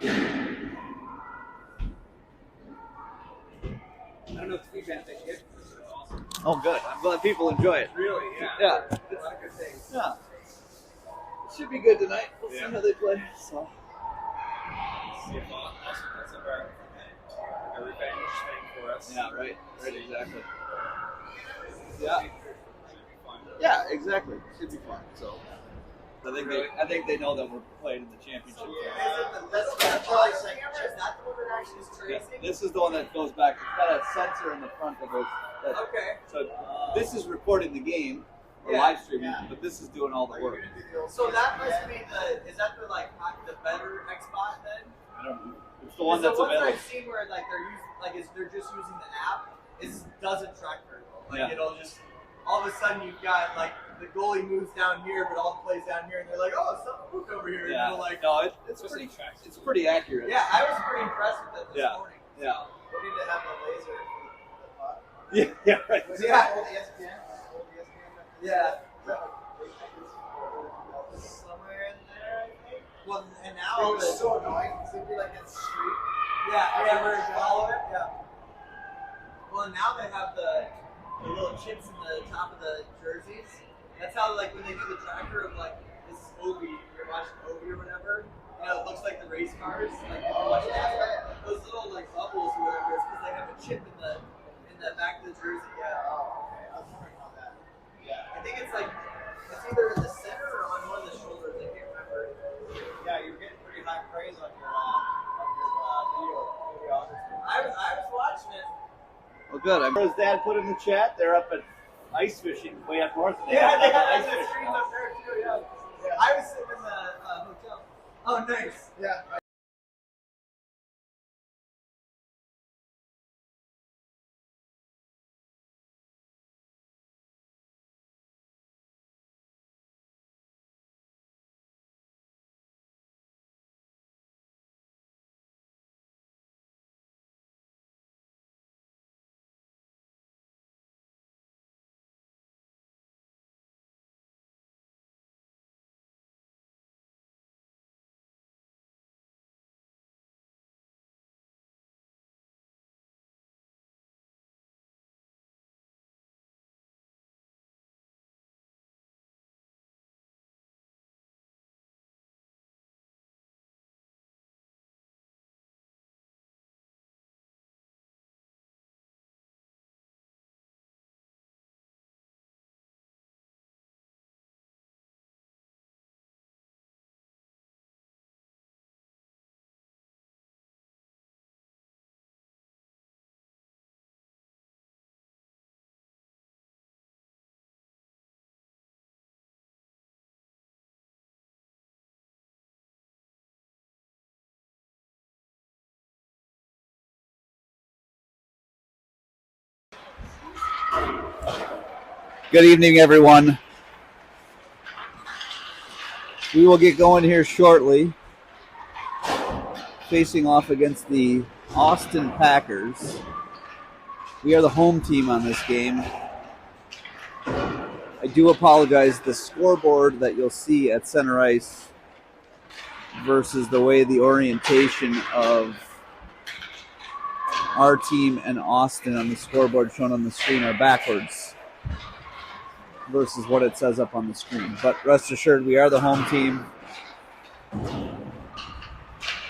I don't know if the feedback they get. Awesome. Oh, good. I'm glad people enjoy it. Really? Yeah. Yeah. It's a lot of good things. Yeah. It should be good tonight. We'll see how they play. So. See if Austin puts up every fan is paying for us. Yeah, right. Right, exactly. Yeah. Yeah. Yeah, exactly. Should be fun. So. I think they know that we're playing in the championship. That's the camera. Is that the one that actually is tracing? Yeah, this is the one that goes back. It's got a sensor in the front that goes. Okay. So this is recording the game or live streaming, but this is doing all the work. So that must be is that the the better Xbox then? I don't know. It's the one that's the ones available. I've seen where they're just using the app. It doesn't track very well. It'll just all of a sudden you've got the goalie moves down here, but all the plays down here, and they're like, oh, something moved over here. Yeah. And no, it's pretty accurate. Yeah, I was pretty impressed with it this morning. Yeah. We need to have a laser for the puck. Yeah, right. Yeah. Yeah. Somewhere in there, I think. Well, and now it's so annoying. It's gonna be like a street. Yeah, where you follow it. Yeah. Well, now they have the little chips in the top of the jerseys. That's how when they do the tracker of this is Obi, you're watching Obi or whatever. It looks like the race cars. If you're watching NASCAR, those little bubbles or whatever, it's because they have a chip in the back of the jersey. Yeah. Oh, okay. I was wondering how that. Yeah. I think it's either in the center or on one of the shoulders. I can't remember. Yeah, you're getting pretty high praise on your video. I was watching it. Well, good. His dad put in the chat. They're up at ice fishing way up north. They had ice fishing up there too. Yeah. I was sitting in the hotel. Oh, nice. Yeah. Good evening, everyone. We will get going here shortly. Facing off against the Austin Packers. We are the home team on this game. I do apologize. The scoreboard that you'll see at center ice versus the way the orientation of our team and Austin on the scoreboard shown on the screen are backwards versus what it says up on the screen. But rest assured, we are the home team,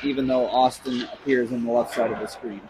even though Austin appears on the left side of the screen.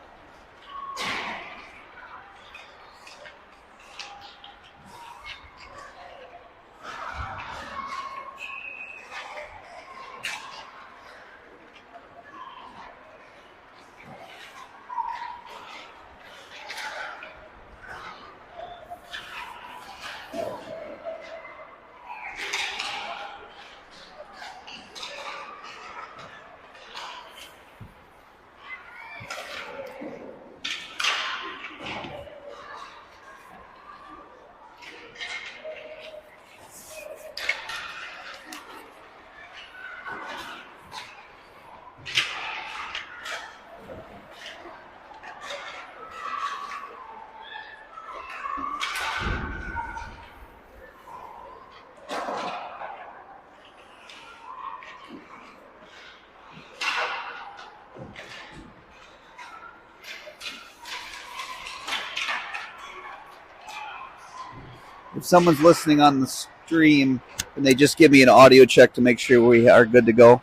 If someone's listening on the stream, can they just give me an audio check to make sure we are good to go?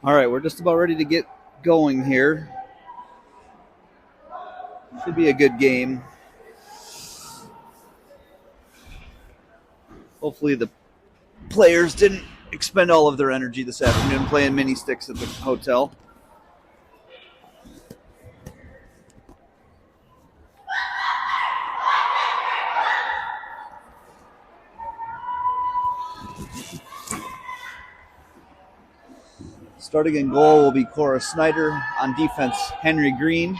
All right, we're just about ready to get going here. Should be a good game. Hopefully the players didn't expend all of their energy this afternoon playing mini sticks at the hotel. Starting in goal will be Cora Snyder. On defense, Henry Green.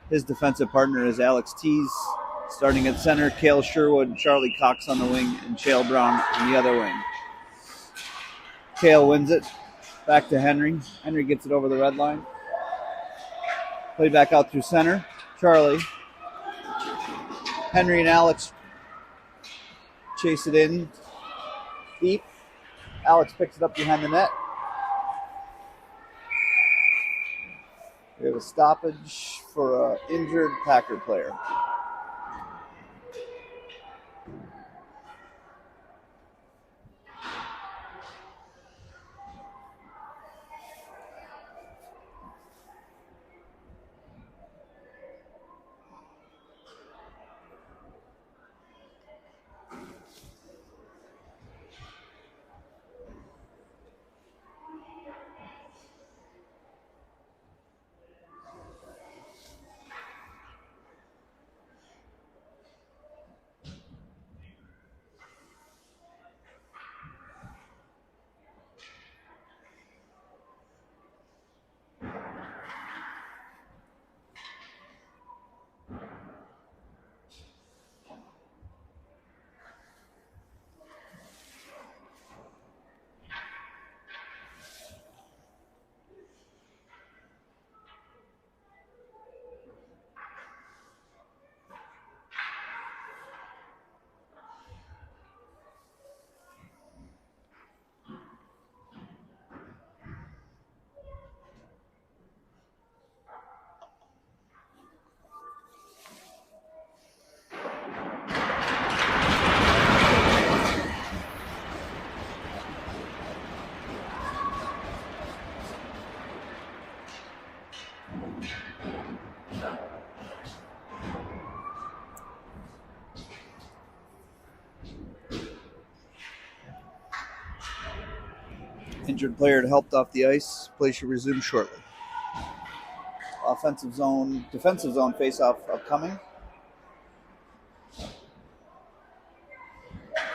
His defensive partner is Alex Tees. Starting at center, Cale Sherwood, Charlie Cox on the wing, and Shale Brown on the other wing. Cale wins it. Back to Henry. Henry gets it over the red line. Play back out through center. Charlie. Henry and Alex chase it in deep. Alex picks it up behind the net. We have a stoppage for an injured Packer player. Injured player helped off the ice. Play should resume shortly. Defensive zone face-off upcoming.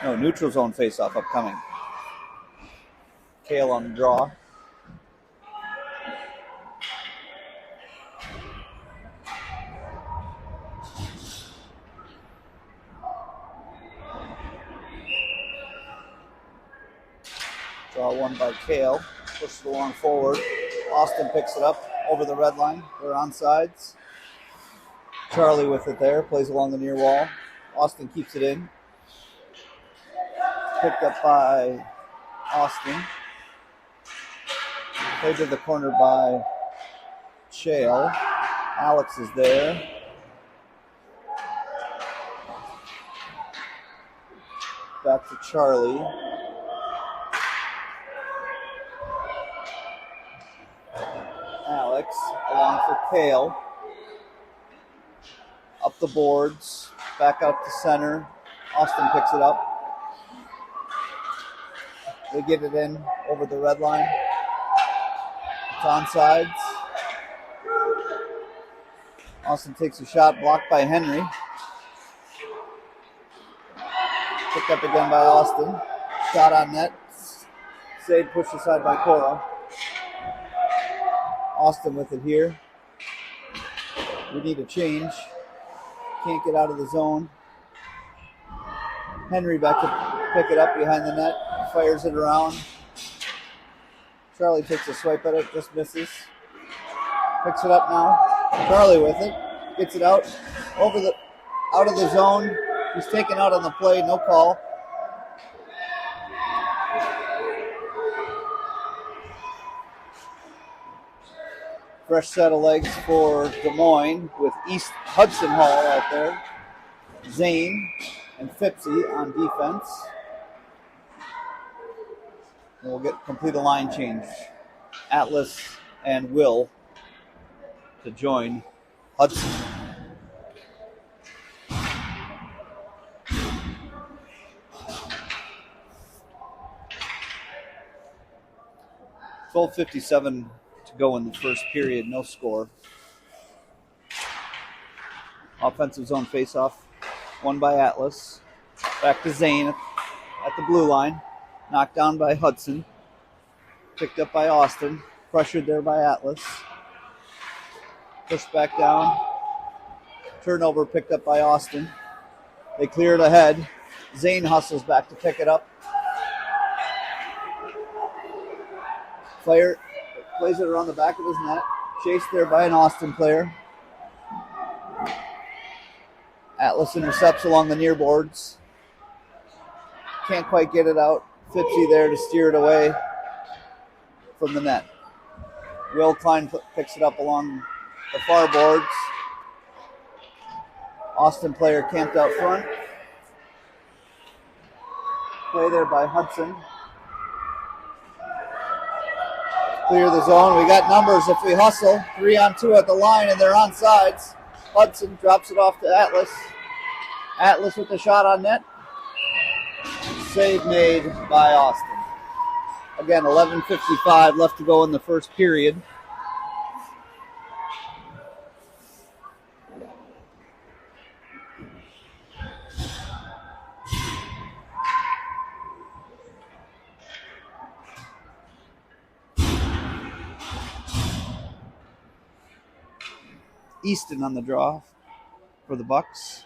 No, neutral zone face-off upcoming. Cale on the draw. Draw one by Cale. Pushes it along forward. Austin picks it up over the red line. They're on sides. Charlie with it there. Plays along the near wall. Austin keeps it in. Picked up by Austin. Played to the corner by Shale. Alex is there. Back to Charlie. Alex along for Cale. Up the boards. Back out to center. Austin picks it up. They get it in over the red line. It's on sides. Austin takes a shot, blocked by Henry. Picked up again by Austin. Shot on net. Save pushed aside by Cora. Austin with it here. We need a change. Can't get out of the zone. Henry back to pick it up behind the net. Fires it around. Charlie takes a swipe at it, just misses. Picks it up now. Charlie with it. Gets it out. Out of the zone. He's taken out on the play, no call. Fresh set of legs for Des Moines with East Hudson Hall out there. Zane and Phipsy on defense. And we'll complete a line change. Atlas and Will to join Hudson. $12:57 to go in the first period, no score. Offensive zone faceoff, won by Atlas. Back to Zane at the blue line. Knocked down by Hudson. Picked up by Austin. Pressured there by Atlas. Pushed back down. Turnover picked up by Austin. They clear it ahead. Zane hustles back to pick it up. Player plays it around the back of his net. Chased there by an Austin player. Atlas intercepts along the near boards. Can't quite get it out. Fipsy there to steer it away from the net. Will Klein picks it up along the far boards. Austin player camped out front. Play there by Hudson. Clear the zone. We got numbers if we hustle. 3-on-2 at the line, and they're on sides. Hudson drops it off to Atlas. Atlas with the shot on net. Save made by Austin. Again, 11:55 left to go in the first period. Easton on the draw for the Bucs,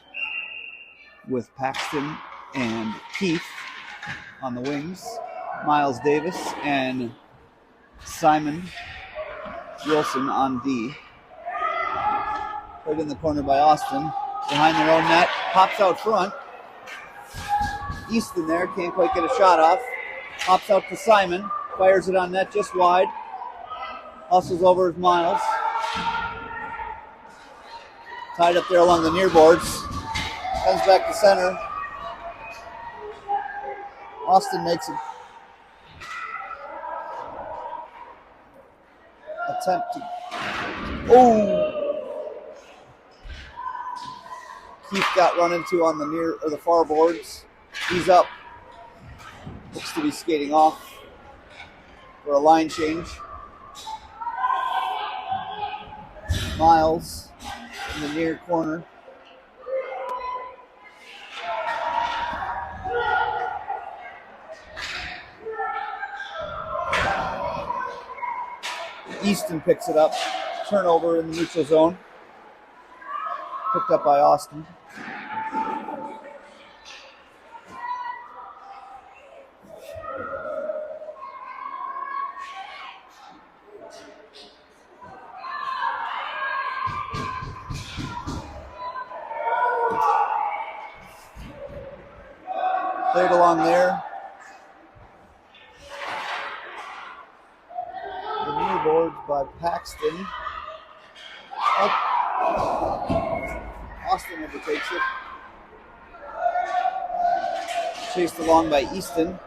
with Paxton and Keith on the wings, Miles Davis and Simon Wilson on D. Put in the corner by Austin, behind their own net, pops out front. Easton there, can't quite get a shot off. Pops out to Simon, fires it on net just wide. Hustles over with Miles. Tied up there along the near boards. Comes back to center. Austin makes an attempt to... Oh! Keith got run into on the near or the far boards. He's up. Looks to be skating off for a line change. Miles in the near corner. Easton picks it up. Turnover in the neutral zone. Picked up by Austin. Played along there. The near boards by Paxton. Up. Austin overtakes it. Chased along by Easton.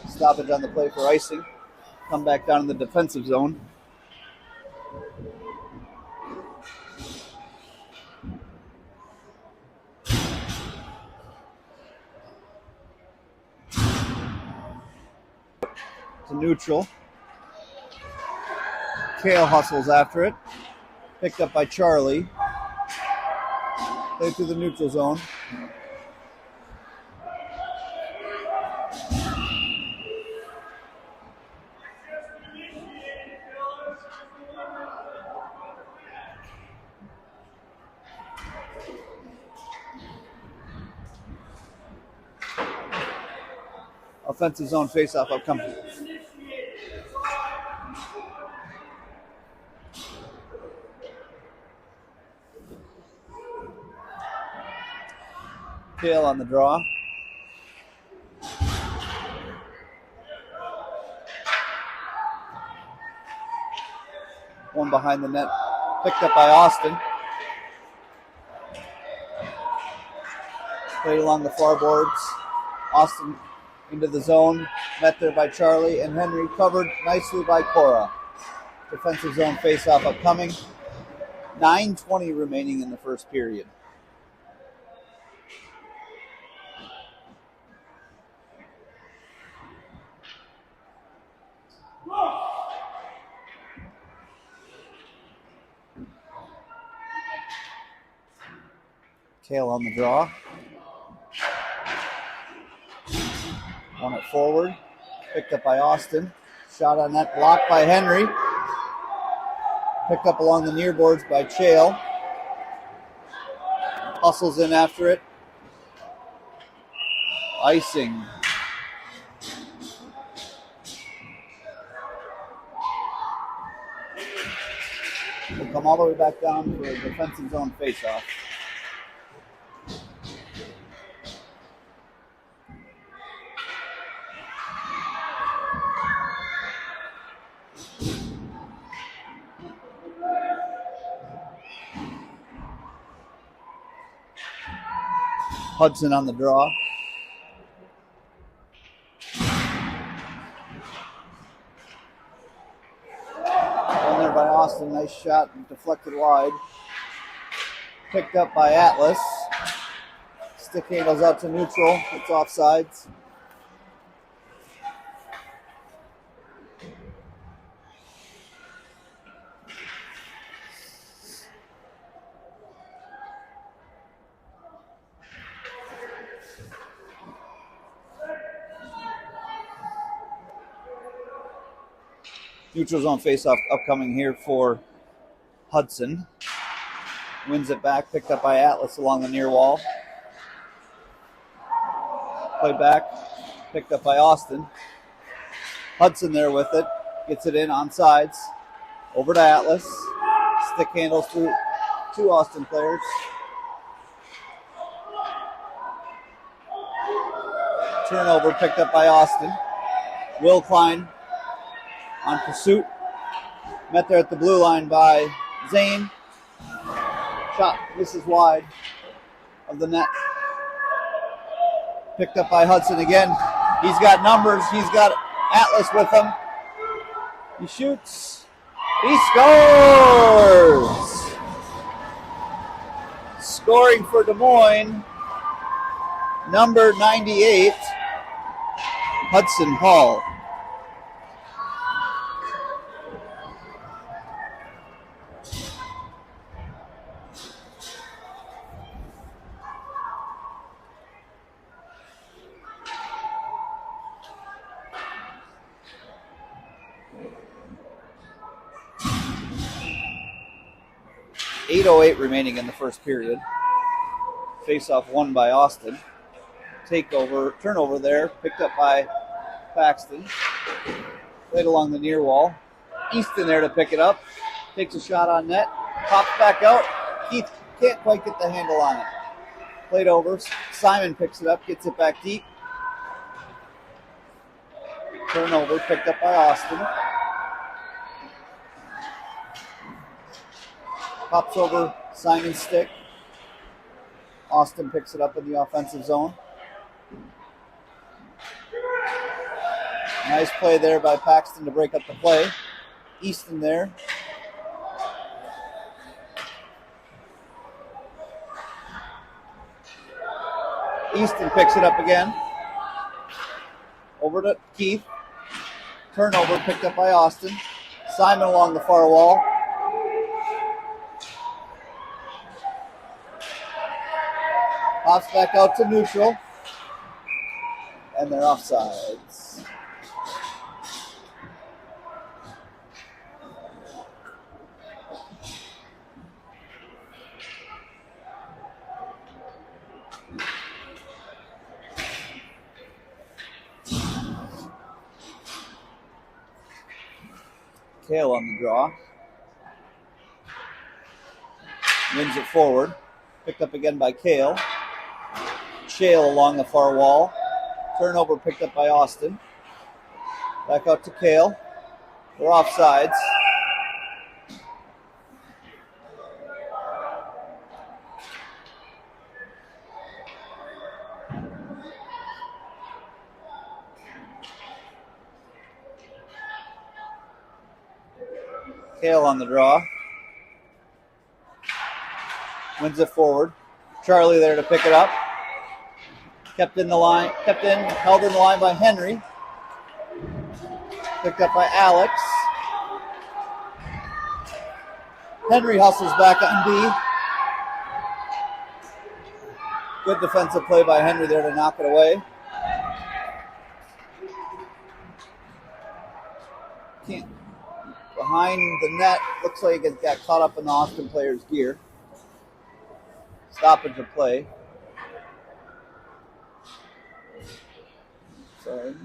Stoppage on the play for icing. Come back down in the defensive zone. To neutral. Kale hustles after it. Picked up by Charlie. Played through the neutral zone. Offensive zone faceoff upcoming. Kale on the draw. One behind the net. Picked up by Austin. Played along the far boards. Austin into the zone. Met there by Charlie and Henry. Covered nicely by Cora. Defensive zone faceoff upcoming. 9:20 remaining in the first period. Kale on the draw. Won it forward. Picked up by Austin. Shot on net, blocked by Henry. Picked up along the near boards by Chael. Hustles in after it. Icing. We'll come all the way back down for a defensive zone faceoff. Hudson on the draw. One there by Austin. Nice shot. Deflected wide. Picked up by Atlas. Stick handles out to neutral. It's offsides. Neutral zone faceoff upcoming here for Hudson. Wins it back, picked up by Atlas along the near wall. Play back, picked up by Austin. Hudson there with it, gets it in on sides. Over to Atlas. Stick handles through two Austin players. Turnover picked up by Austin. Will Klein on pursuit. Met there at the blue line by Zane. Shot misses wide of the net. Picked up by Hudson again. He's got numbers. He's got Atlas with him. He shoots. He scores! Scoring for Des Moines, number 98, Hudson Hall. .808 remaining in the first period. Face-off won by Austin. Turnover there, picked up by Paxton. Played along the near wall. Easton there to pick it up. Takes a shot on net. Pops back out. Keith can't quite get the handle on it. Played over. Simon picks it up, gets it back deep. Turnover picked up by Austin. Pops over Simon's stick. Austin picks it up in the offensive zone. Nice play there by Paxton to break up the play. Easton there. Easton picks it up again. Over to Keith. Turnover picked up by Austin. Simon along the far wall. Pops back out to neutral. And they're offsides. Kale on the draw. Wins it forward. Picked up again by Kale. Shale along the far wall. Turnover picked up by Austin. Back out to Kale. They're offsides. Kale on the draw. Wins it forward. Charlie there to pick it up. Held in the line by Henry. Picked up by Alex. Henry hustles back on D. Good defensive play by Henry there to knock it away. behind the net. Looks like it got caught up in the Austin player's gear. Stoppage of play. Sorry.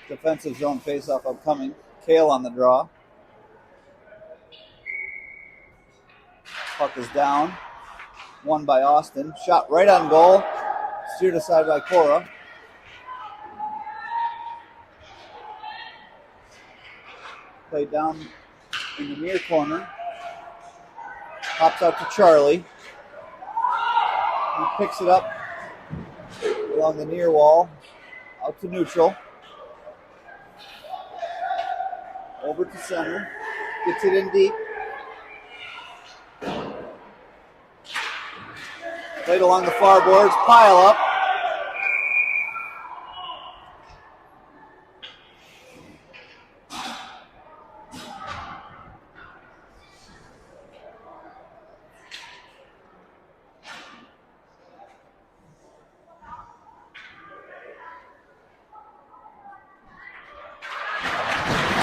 Defensive zone faceoff upcoming. Kale on the draw. Puck is down. Won by Austin. Shot right on goal. Steered aside by Cora. Played down in the near corner. Pops out to Charlie. He picks it up along the near wall. Out to neutral. Over to center. Gets it in deep. Played along the far boards. Pile up.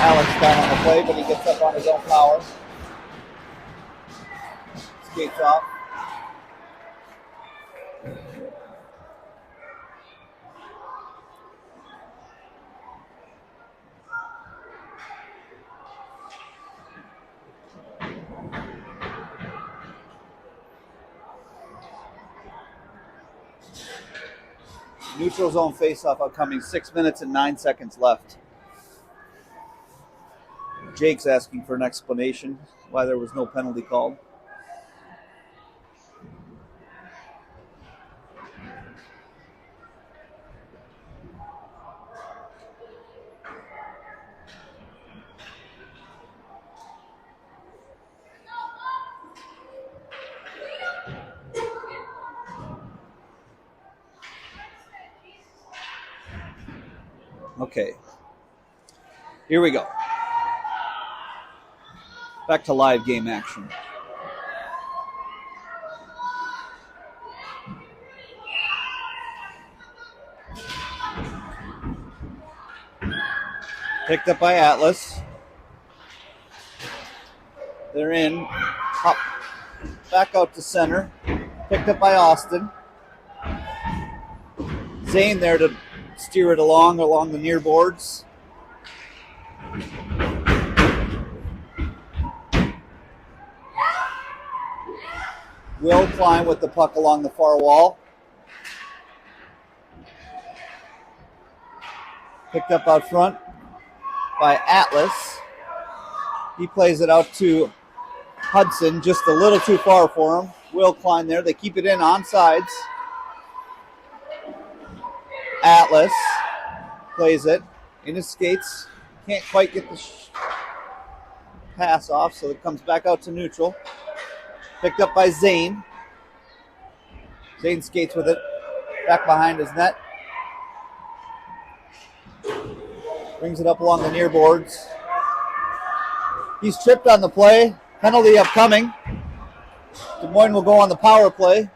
Alex down on the play, but he gets up on his own power. Skates off. Neutral zone faceoff upcoming. 6 minutes and 9 seconds left. Jake's asking for an explanation why there was no penalty called. Okay. Here we go. Back to live game action. Picked up by Atlas. They're in. Hop back out to center. Picked up by Austin. Zane there to steer it along the near boards. Will climb with the puck along the far wall. Picked up out front by Atlas. He plays it out to Hudson, just a little too far for him. Will climb there. They keep it in on sides. Atlas plays it in his skates. Can't quite get the pass off, so it comes back out to neutral. Picked up by Zane. Zane skates with it. Back behind his net. Brings it up along the near boards. He's tripped on the play. Penalty upcoming. Des Moines will go on the power play.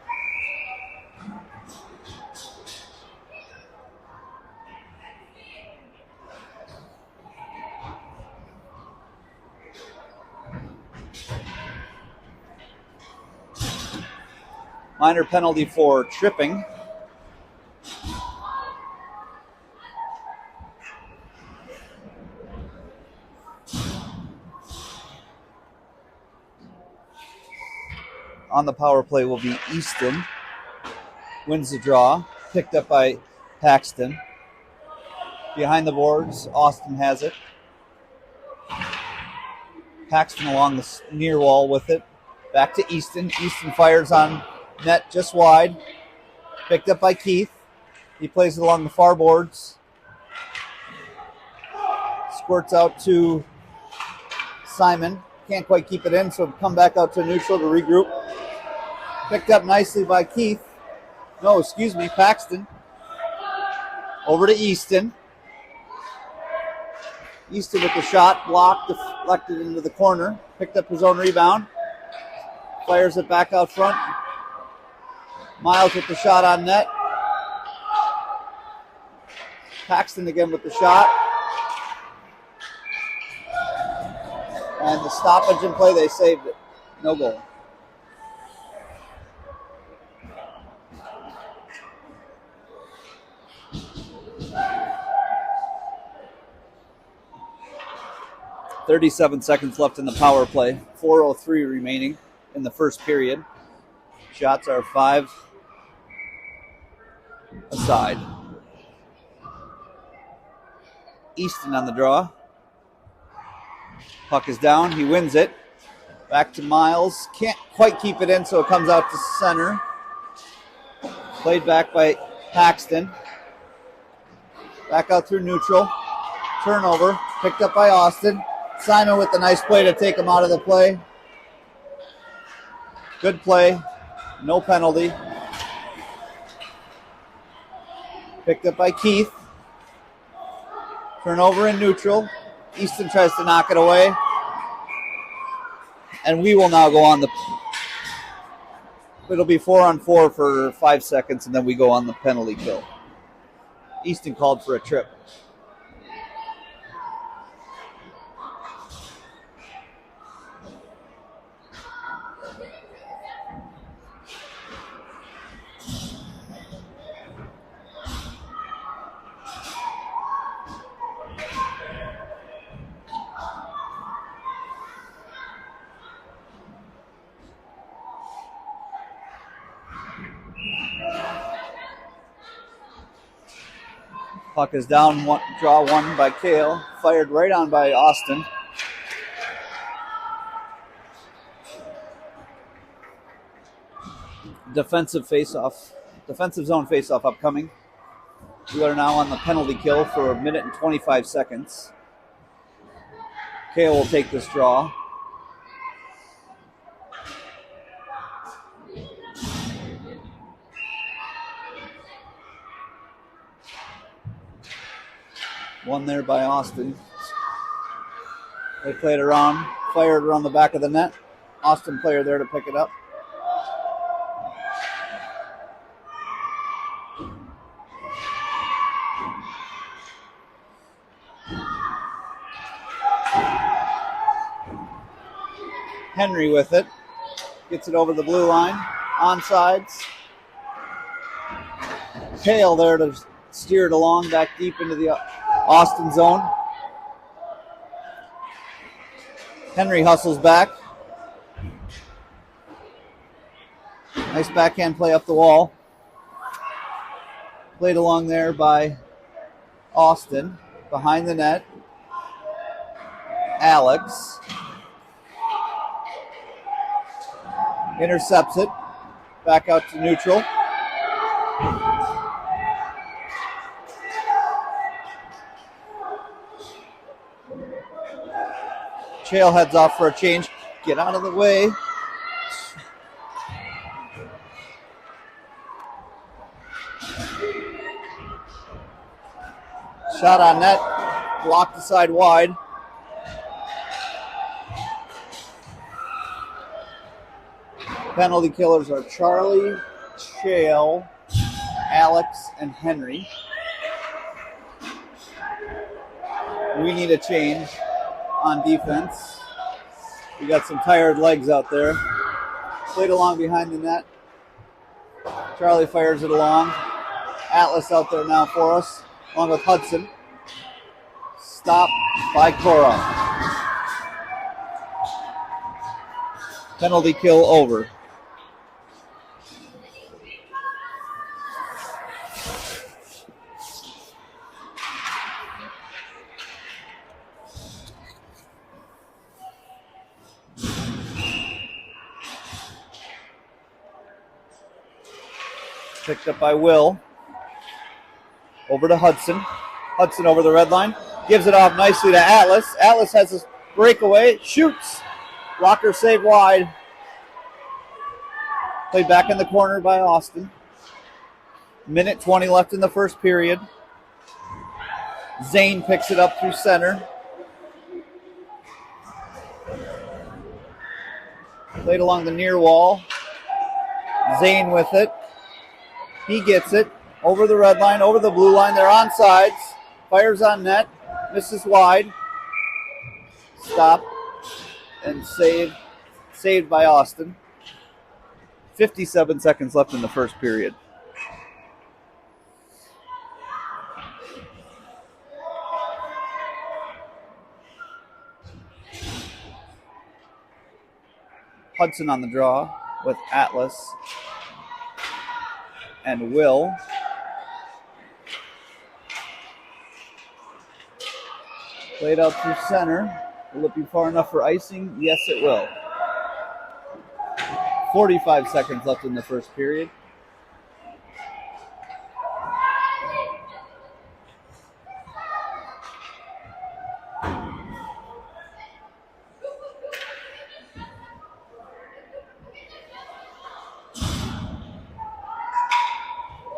Minor penalty for tripping. On the power play will be Easton. Wins the draw. Picked up by Paxton. Behind the boards, Austin has it. Paxton along the near wall with it. Back to Easton. Easton fires on net just wide. Picked up by Keith. He plays it along the far boards. Squirts out to Simon. Can't quite keep it in, so come back out to neutral to regroup. Picked up nicely by Keith. No, excuse me, Paxton. Over to Easton. Easton with the shot, blocked, deflected into the corner. Picked up his own rebound. Fires it back out front. Miles with the shot on net. Paxton again with the shot. And the stoppage in play, they saved it. No goal. .37 seconds left in the power play. 4:03 remaining in the first period. Shots are 5 aside. Easton on the draw. Puck is down. He wins it. Back to Miles. Can't quite keep it in, so it comes out to center. Played back by Paxton. Back out through neutral. Turnover. Picked up by Austin. Simon with the nice play to take him out of the play. Good play. No penalty. Picked up by Keith. Turnover in neutral. Easton tries to knock it away. And we will now go on the... It'll be 4-on-4 for 5 seconds, and then we go on the penalty kill. Easton called for a trip. Puck is down, draw one by Kale. Fired right on by Austin. Defensive zone face-off upcoming. We are now on the penalty kill for 1 minute and 25 seconds. Kale will take this draw. One there by Austin. They played around, fired around the back of the net. Austin player there to pick it up. Henry with it. Gets it over the blue line. Onsides. Kale there to steer it along back deep into the Austin zone. Henry hustles back. Nice backhand play up the wall. Played along there by Austin. Behind the net. Alex. Intercepts it. Back out to neutral. Chael heads off for a change. Get out of the way. Shot on net. Blocked aside wide. Penalty killers are Charlie, Chael, Alex, and Henry. We need a change on defense. We got some tired legs out there. Played along behind the net. Charlie fires it along. Atlas out there now for us, along with Hudson. Stopped by Cora. Penalty kill over. Picked up by Will. Over to Hudson. Hudson over the red line. Gives it off nicely to Atlas. Atlas has a breakaway. Shoots. Blocker save wide. Played back in the corner by Austin. Minute 20 left in the first period. Zane picks it up through center. Played along the near wall. Zane with it. He gets it over the red line, over the blue line. They're on sides. Fires on net. Misses wide. Stop and save. Saved by Austin. 57 seconds left in the first period. Hudson on the draw with Atlas and Will. Played out through center. Will it be far enough for icing? Yes, it will. 45 seconds left in the first period.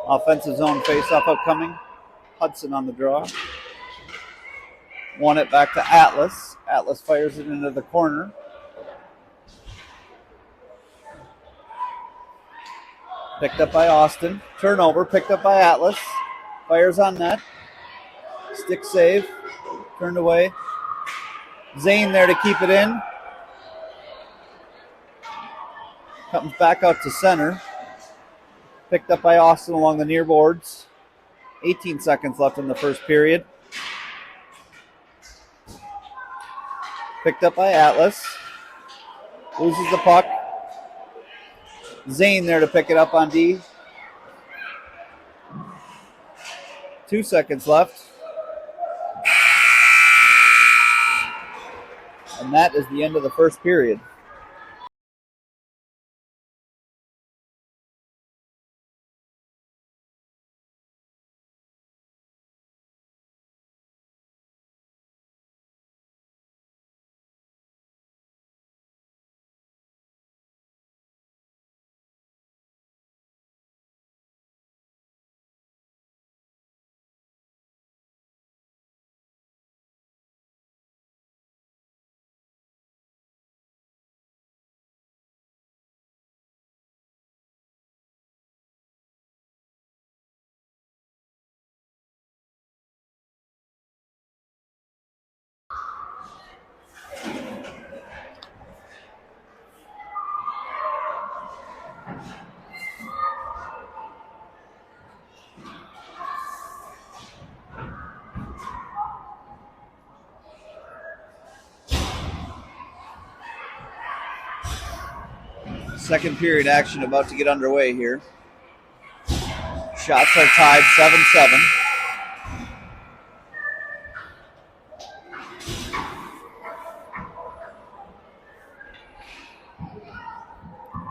Offensive zone faceoff upcoming. Hudson on the draw. Won it back to Atlas. Atlas fires it into the corner. Picked up by Austin. Turnover, picked up by Atlas. Fires on net. Stick save. Turned away. Zane there to keep it in. Comes back out to center. Picked up by Austin along the near boards. 18 seconds left in the first period. Picked up by Atlas. Loses the puck. Zane there to pick it up on D. 2 seconds left. And that is the end of the first period. Second period action about to get underway here. Shots are tied 7-7.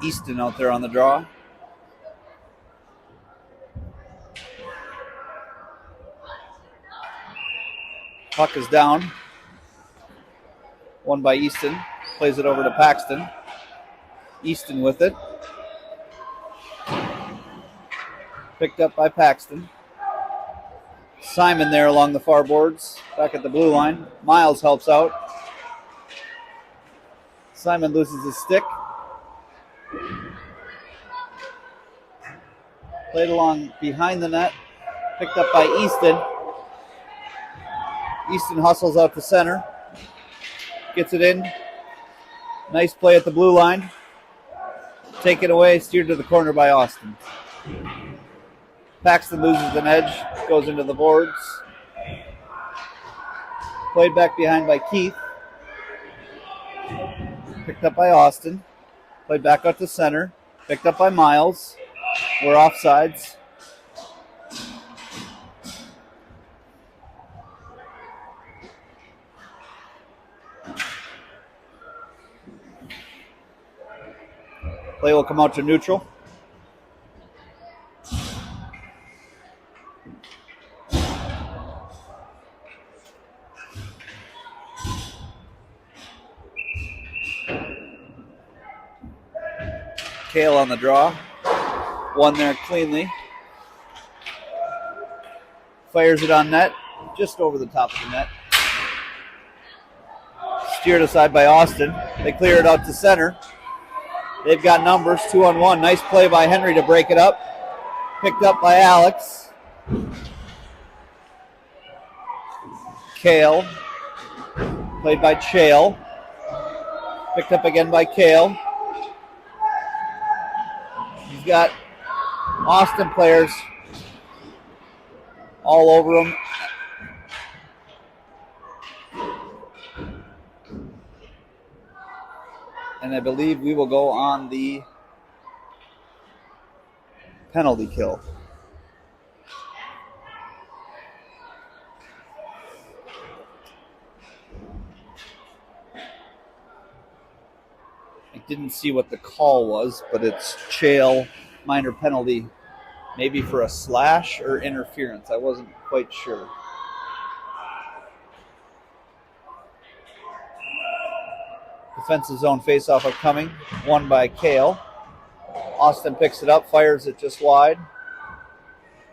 Easton out there on the draw. Puck is down. Won by Easton. Plays it over to Paxton. Easton with it. Picked up by Paxton. Simon there along the far boards. Back at the blue line. Miles helps out. Simon loses his stick. Played along behind the net. Picked up by Easton. Easton hustles out to center. Gets it in. Nice play at the blue line. Taken away, steered to the corner by Austin. Paxton loses an edge, goes into the boards. Played back behind by Keith. Picked up by Austin. Played back out to center. Picked up by Miles. We're offsides. Play will come out to neutral. Kale on the draw. One there cleanly. Fires it on net. just over the top of the net. Steered aside by Austin. They clear it out to center. They've got numbers, 2-on-1. Nice play by Henry to break it up. Picked up by Alex. Kale. Played by Chale. Picked up again by Kale. He's got Austin players all over him. And I believe we will go on the penalty kill. I didn't see what the call was, but it's Chale, minor penalty, maybe for a slash or interference. I wasn't quite sure. Defensive zone faceoff upcoming, won by Kale. Austin picks it up, fires it just wide.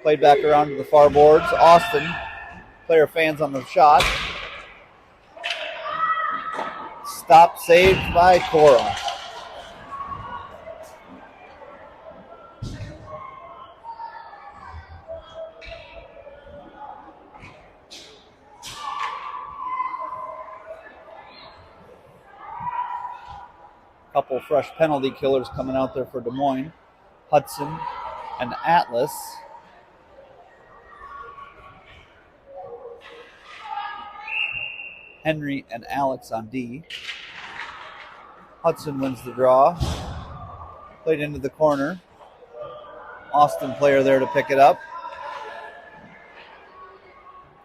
Played back around to the far boards. Austin, player fans on the shot. Stop, saved by Cora. Couple fresh penalty killers coming out there for Des Moines. Hudson and Atlas. Henry and Alex on D. Hudson wins the draw. Played into the corner. Austin player there to pick it up.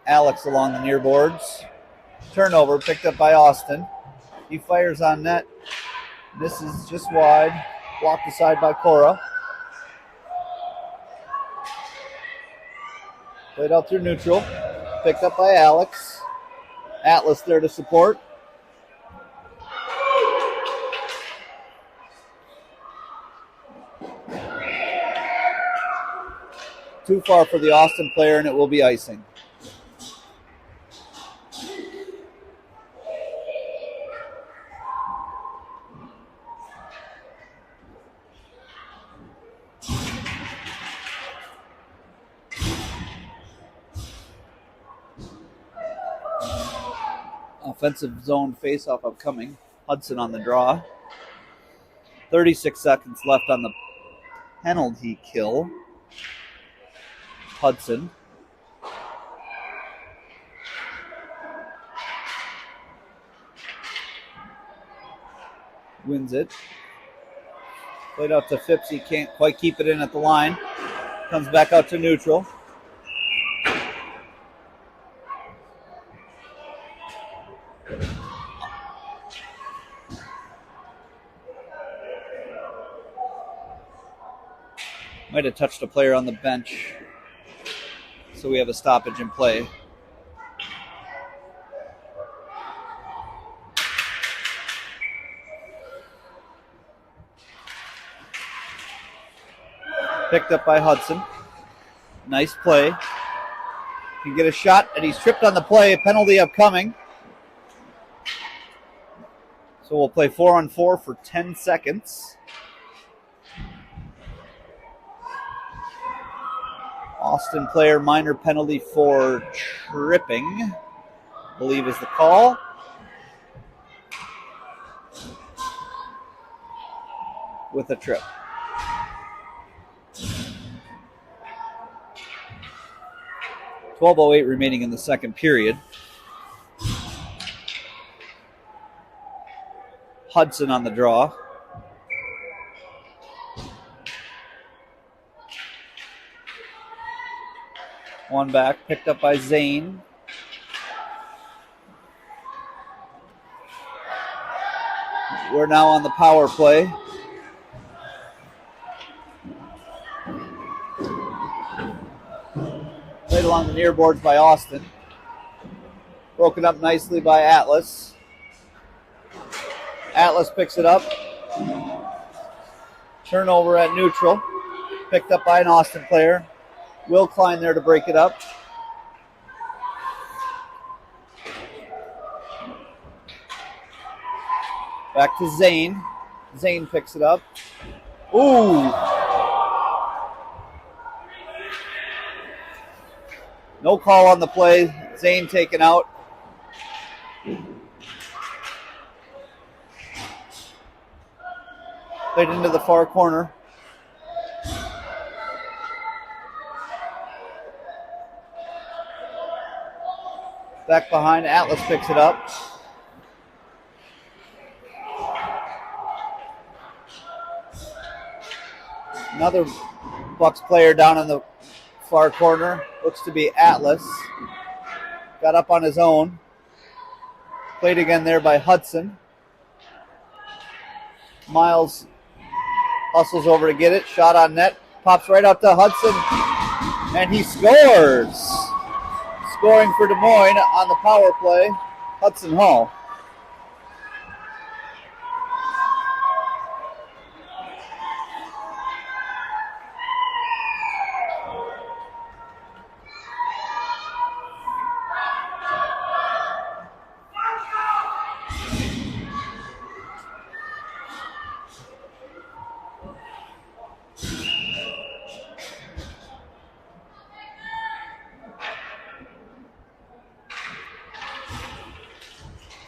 Alex along the near boards. Turnover picked up by Austin. He fires on net. Misses just wide. Blocked aside by Cora. Played out through neutral. Picked up by Alex. Atlas there to support. Too far for the Austin player, and it will be icing. Offensive zone faceoff upcoming. Hudson on the draw. 36 seconds left on the penalty kill. Hudson. Wins it. Played out to Phipps. He can't quite keep it in at the line. Comes back out to neutral. Might have touched a player on the bench. So we have a stoppage in play. Picked up by Hudson. Nice play. Can get a shot, and he's tripped on the play. Penalty upcoming. So we'll play 4-on-4 for 10 seconds. Austin player, minor penalty for tripping, I believe is the call. With a trip. .12:08 remaining in the second period. Hudson on the draw. One back, picked up by Zane. We're now on the power play. Played along the near boards by Austin. Broken up nicely by Atlas. Atlas picks it up. Turnover at neutral. Picked up by an Austin player. Will Klein there to break it up. Back to Zane. Zane picks it up. Ooh. No call on the play. Zane taken out. Played into the far corner. Back behind, Atlas picks it up. Another Bucs player down in the far corner. Looks to be Atlas. Got up on his own. Played again there by Hudson. Miles hustles over to get it. Shot on net. Pops right out to Hudson. And he scores. Scoring for Des Moines on the power play, Hudson Hall.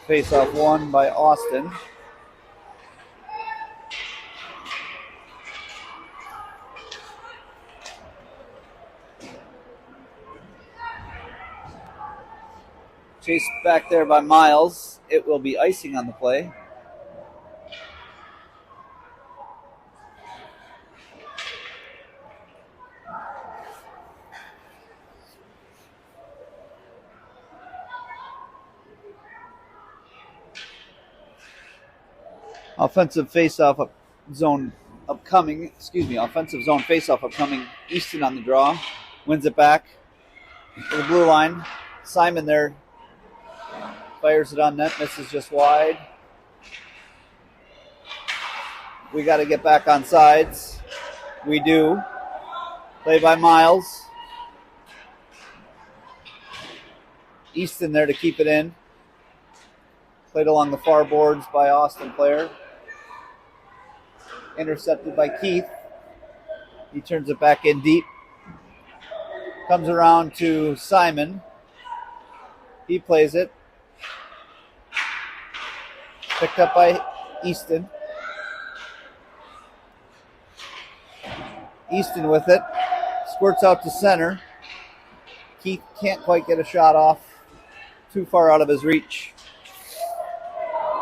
Face-off won by Austin. Chased back there by Miles. It will be icing on the play. Offensive face-off zone upcoming. Offensive zone face-off upcoming. Easton on the draw. Wins it back to the blue line. Simon there. Fires it on net. Misses just wide. We got to get back on sides. We do. Play by Miles. Easton there to keep it in. Played along the far boards by Austin player. Intercepted by Keith. He turns it back in deep. Comes around to Simon. He plays it. Picked up by Easton. Easton with it. Squirts out to center. Keith can't quite get a shot off. Too far out of his reach.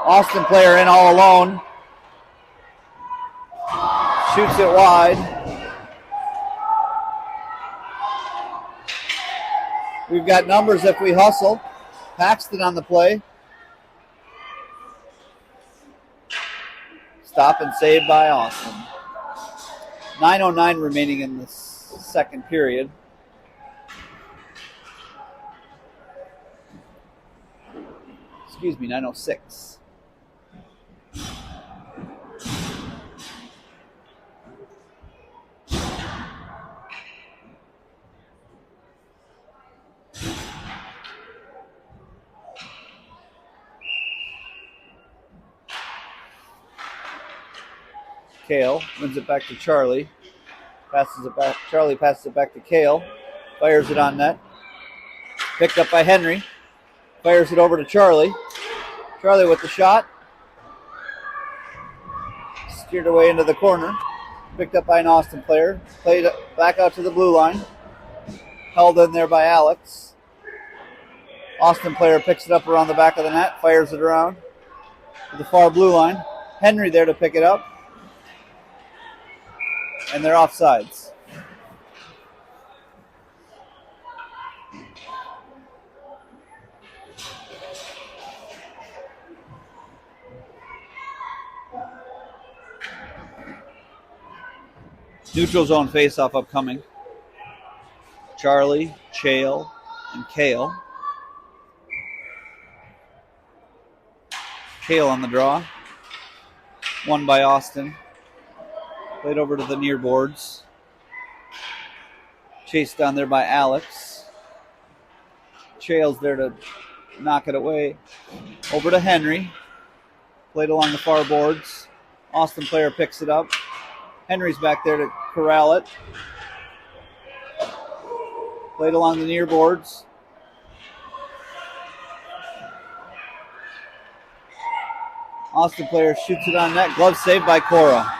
Austin player in all alone. Shoots it wide. We've got numbers if we hustle. Paxton on the play. Stop and save by Austin. 9:09 remaining in the second period. Excuse me, 9:06. Kale wins it back to Charlie. Passes it back. Charlie passes it back to Kale. Fires it on net. Picked up by Henry. Fires it over to Charlie. Charlie with the shot. Steered away into the corner. Picked up by an Austin player. Played back out to the blue line. Held in there by Alex. Austin player picks it up around the back of the net. Fires it around to the far blue line. Henry there to pick it up. And they're offsides. Neutral zone faceoff upcoming. Charlie, Chale, and Kale. Kale on the draw. Won by Austin. Played over to the near boards. Chased down there by Alex. Chale's there to knock it away. Over to Henry. Played along the far boards. Austin player picks it up. Henry's back there to corral it. Played along the near boards. Austin player shoots it on net. Glove saved by Cora.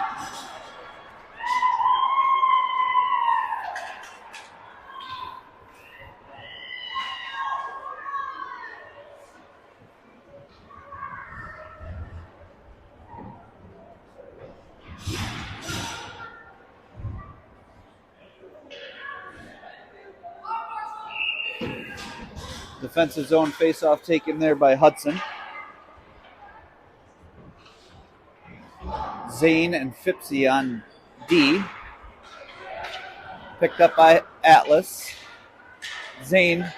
Defensive zone face-off taken there by Hudson. Zane and Phipsy on D. Picked up by Atlas. Zane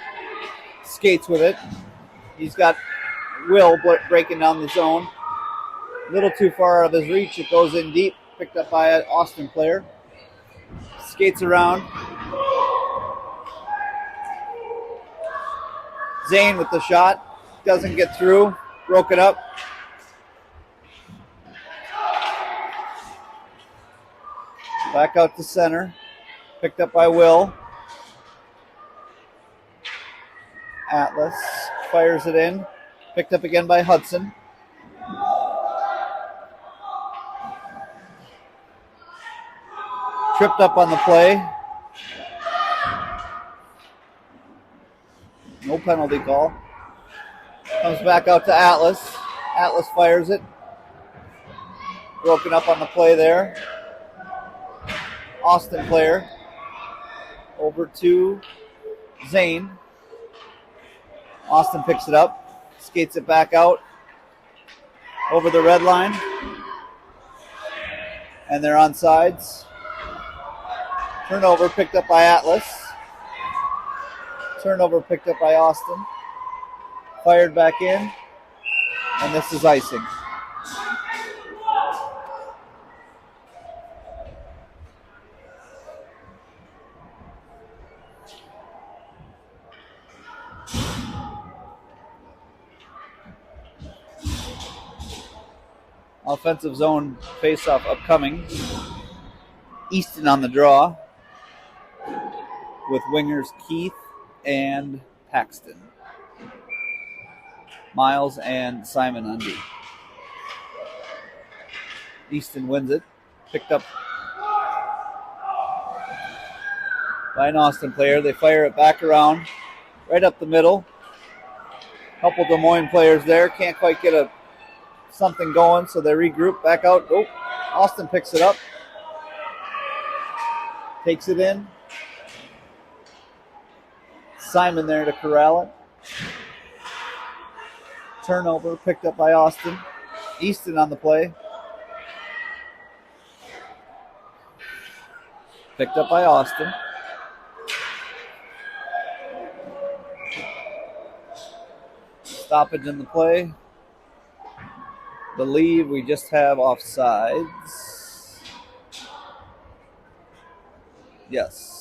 skates with it. He's got Will breaking down the zone. A little too far out of his reach. It goes in deep. Picked up by an Austin player. Skates around. Zane with the shot. Doesn't get through. Broke it up. Back out to center. Picked up by Will. Atlas fires it in. Picked up again by Hudson. Tripped up on the play. No penalty call. Comes back out to Atlas. Atlas fires it. Broken up on the play there. Austin player. Over to Zane. Austin picks it up. Skates it back out. Over the red line. And they're on sides. Turnover picked up by Atlas. Turnover picked up by Austin. Fired back in. And this is icing. Offensive zone face-off upcoming. Easton on the draw with wingers Keith and Paxton. Miles and Simon on D. Easton wins it. Picked up by an Austin player. They fire it back around, right up the middle. Couple Des Moines players there. Can't quite get something going, so they regroup back out. Oh, Austin picks it up. Takes it in. Simon there to corral it. Turnover picked up by Austin. Easton on the play. Picked up by Austin. Stoppage in the play. Believe we just have offsides. Yes.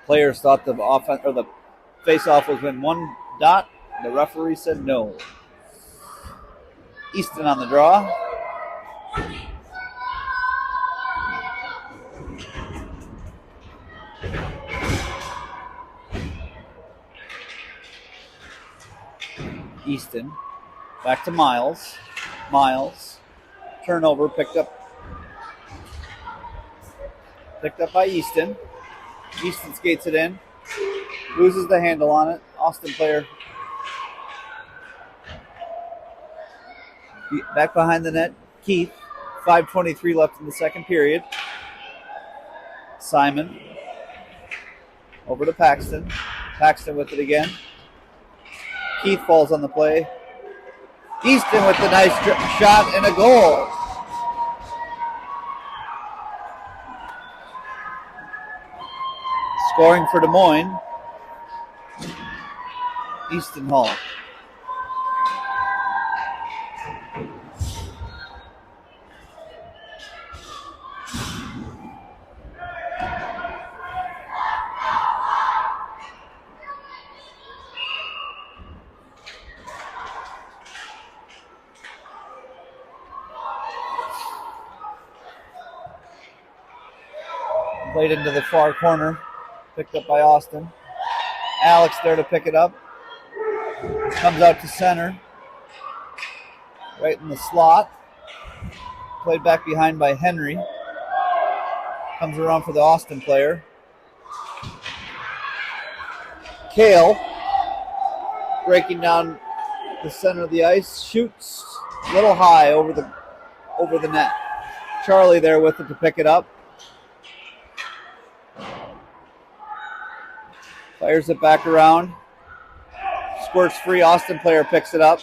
Players thought the offense or the face-off was in one dot. The referee said no. Easton on the draw. Easton. Back to Miles. Miles. Turnover picked up by Easton. Easton skates it in. Loses the handle on it. Austin player back behind the net. Keith. 5:23 left in the second period. Simon. Over to Paxton. Paxton with it again. Keith falls on the play. Easton with the nice shot and a goal. Scoring for Des Moines. Easton Hall. Played into the far corner. Picked up by Austin. Alex there to pick it up. Comes out to center. Right in the slot. Played back behind by Henry. Comes around for the Austin player. Kale, breaking down the center of the ice, shoots a little high over the net. Charlie there with it to pick it up. Fires it back around. Squirts free. Austin player picks it up.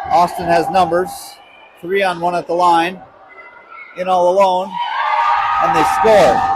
Austin has numbers. 3-on-1 at the line. In all alone. And they score.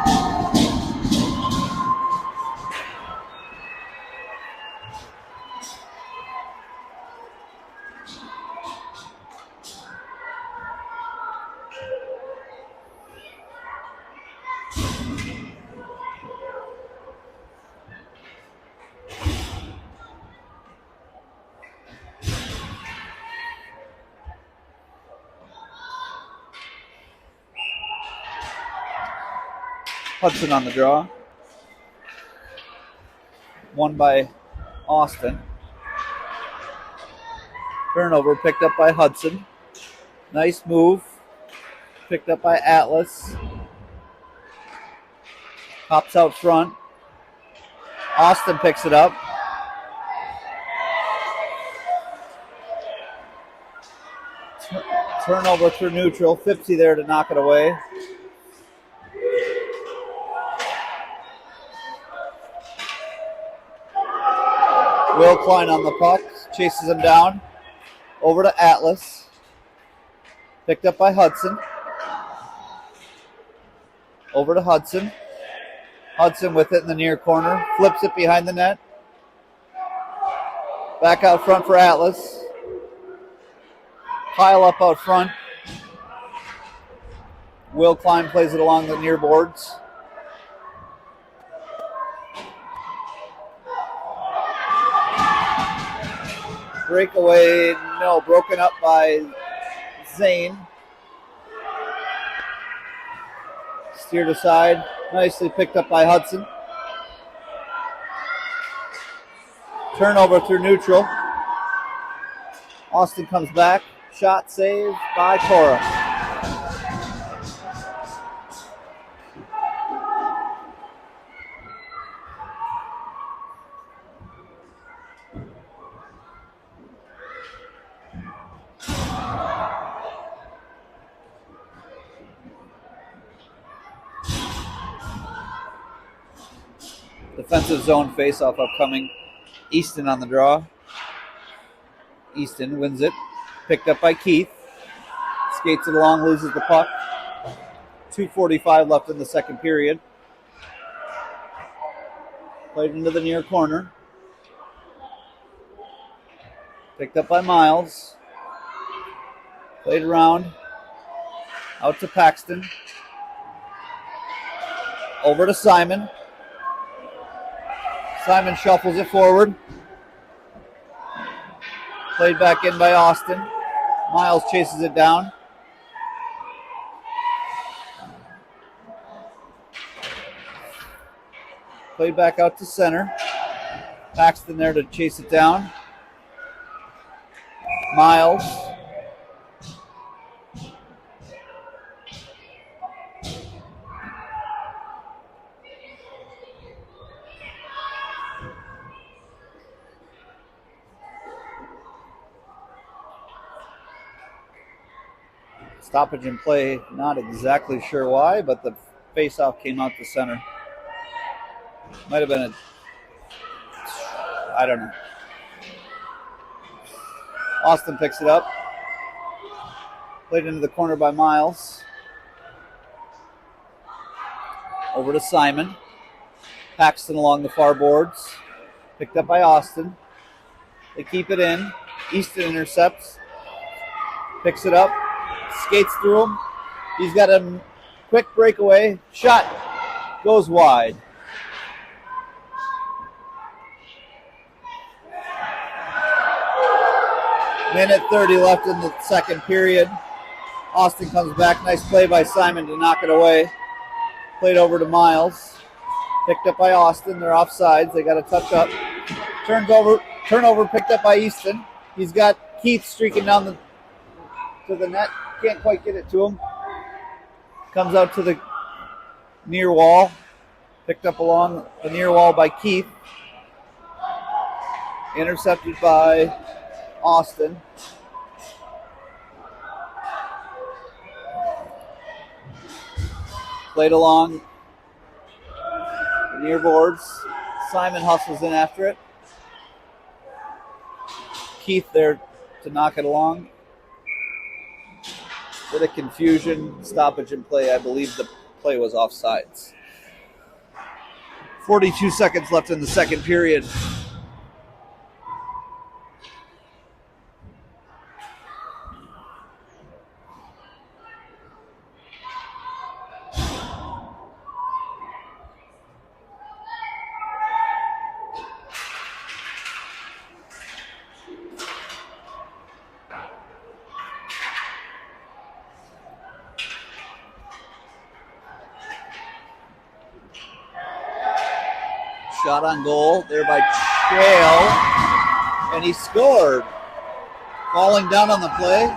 Hudson on the draw. Won by Austin. Turnover picked up by Hudson. Nice move. Picked up by Atlas. Pops out front. Austin picks it up. Turnover through neutral. 50 there to knock it away. Will Klein on the puck. Chases him down. Over to Atlas. Picked up by Hudson. Over to Hudson. Hudson with it in the near corner. Flips it behind the net. Back out front for Atlas. Pile up out front. Will Klein plays it along the near boards. Breakaway, no, broken up by Zane. Steered aside, nicely picked up by Hudson. Turnover through neutral. Austin comes back. Shot saved by Cora. Defensive zone faceoff upcoming. Easton on the draw. Easton wins it. Picked up by Keith. Skates it along, loses the puck. 2:45 left in the second period. Played into the near corner. Picked up by Miles. Played around. Out to Paxton. Over to Simon. Simon shuffles it forward. Played back in by Austin. Miles chases it down. Played back out to center. Paxton there to chase it down. Miles. Stoppage in play, not exactly sure why, but the face-off came out to center. Might have been I don't know. Austin picks it up. Played into the corner by Miles. Over to Simon. Paxton along the far boards. Picked up by Austin. They keep it in. Easton intercepts. Picks it up. Skates through him. He's got a quick breakaway. Shot goes wide. Minute 30 left in the second period. Austin comes back. Nice play by Simon to knock it away. Played over to Miles. Picked up by Austin. They're offsides. They got a touch up. Turnover picked up by Easton. He's got Keith streaking down to the net. Can't quite get it to him. Comes out to the near wall. Picked up along the near wall by Keith. Intercepted by Austin. Played along the near boards. Simon hustles in after it. Keith there to knock it along. Bit of confusion, stoppage in play. I believe the play was offsides. 42 seconds left in the second period. Shot on goal there by Chael, and he scored. Falling down on the play.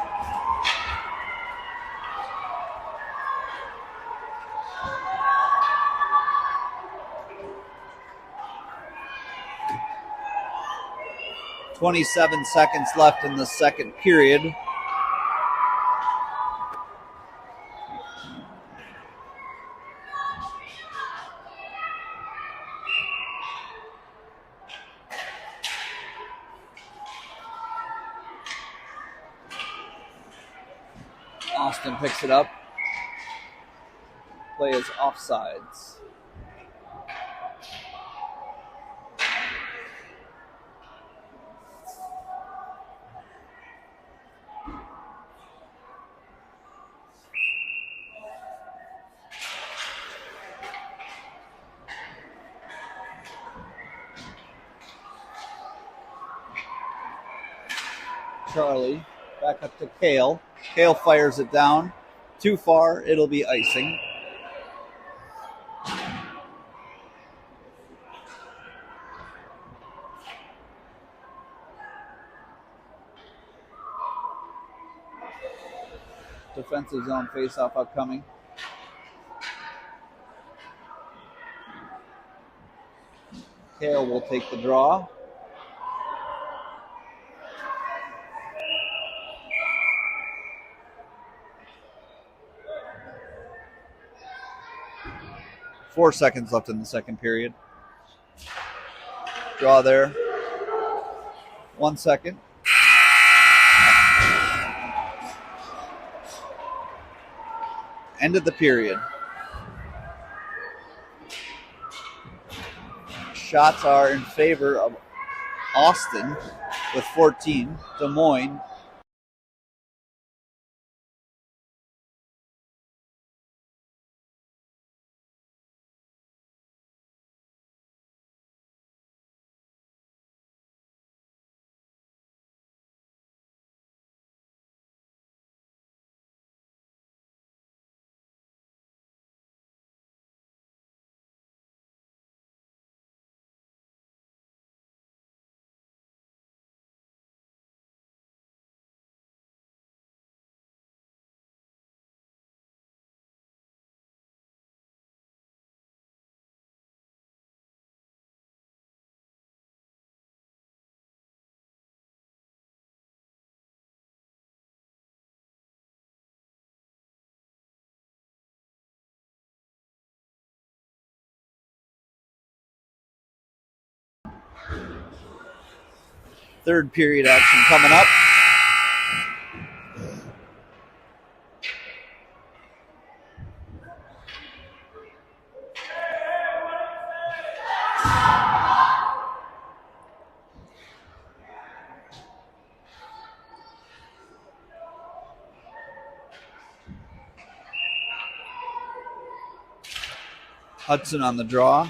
"27 seconds left in the second period." Austin picks it up. Play is offsides. Charlie back up to Kale. Kale fires it down. Too far, it'll be icing. Defensive zone face-off upcoming. Kale will take the draw. Four seconds left in the second period. Draw there. 1 second. End of the period. Shots are in favor of Austin with 14. Des Moines third period action coming up. Hudson on the draw.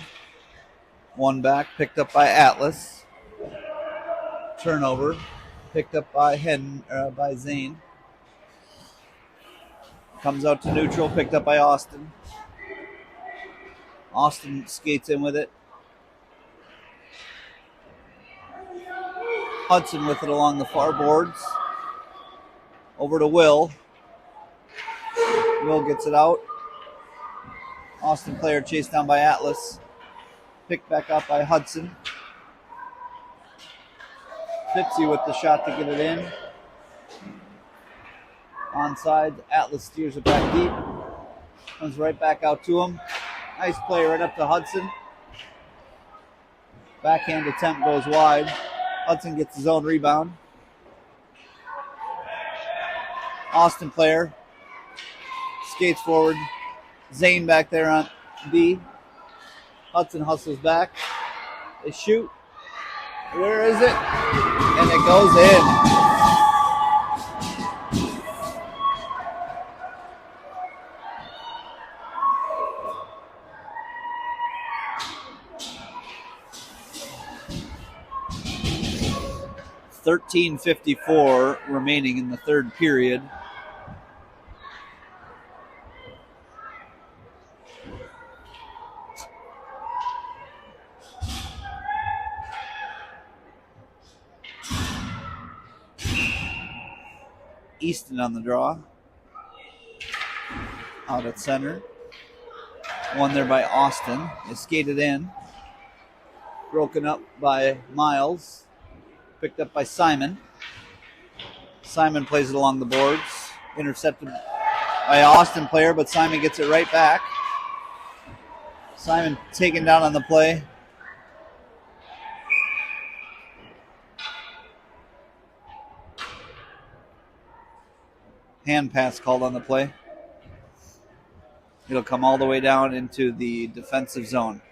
One back, picked up by Atlas. Turnover, picked up by Zane. Comes out to neutral, picked up by Austin. Austin skates in with it. Hudson with it along the far boards. Over to Will. Will gets it out. Austin player chased down by Atlas. Picked back up by Hudson. Fitzy with the shot to get it in. Onside, Atlas steers it back deep. Comes right back out to him. Nice play right up to Hudson. Backhand attempt goes wide. Hudson gets his own rebound. Austin player skates forward. Zane back there on D. Hudson hustles back. They shoot. Where is it? And it goes in. $13:54 remaining in the third period. Easton on the draw. Out at center. One there by Austin. Is skated in. Broken up by Miles. Picked up by Simon. Simon plays it along the boards. Intercepted by Austin player, but Simon gets it right back. Simon taken down on the play. Hand pass called on the play. It'll come all the way down into the defensive zone.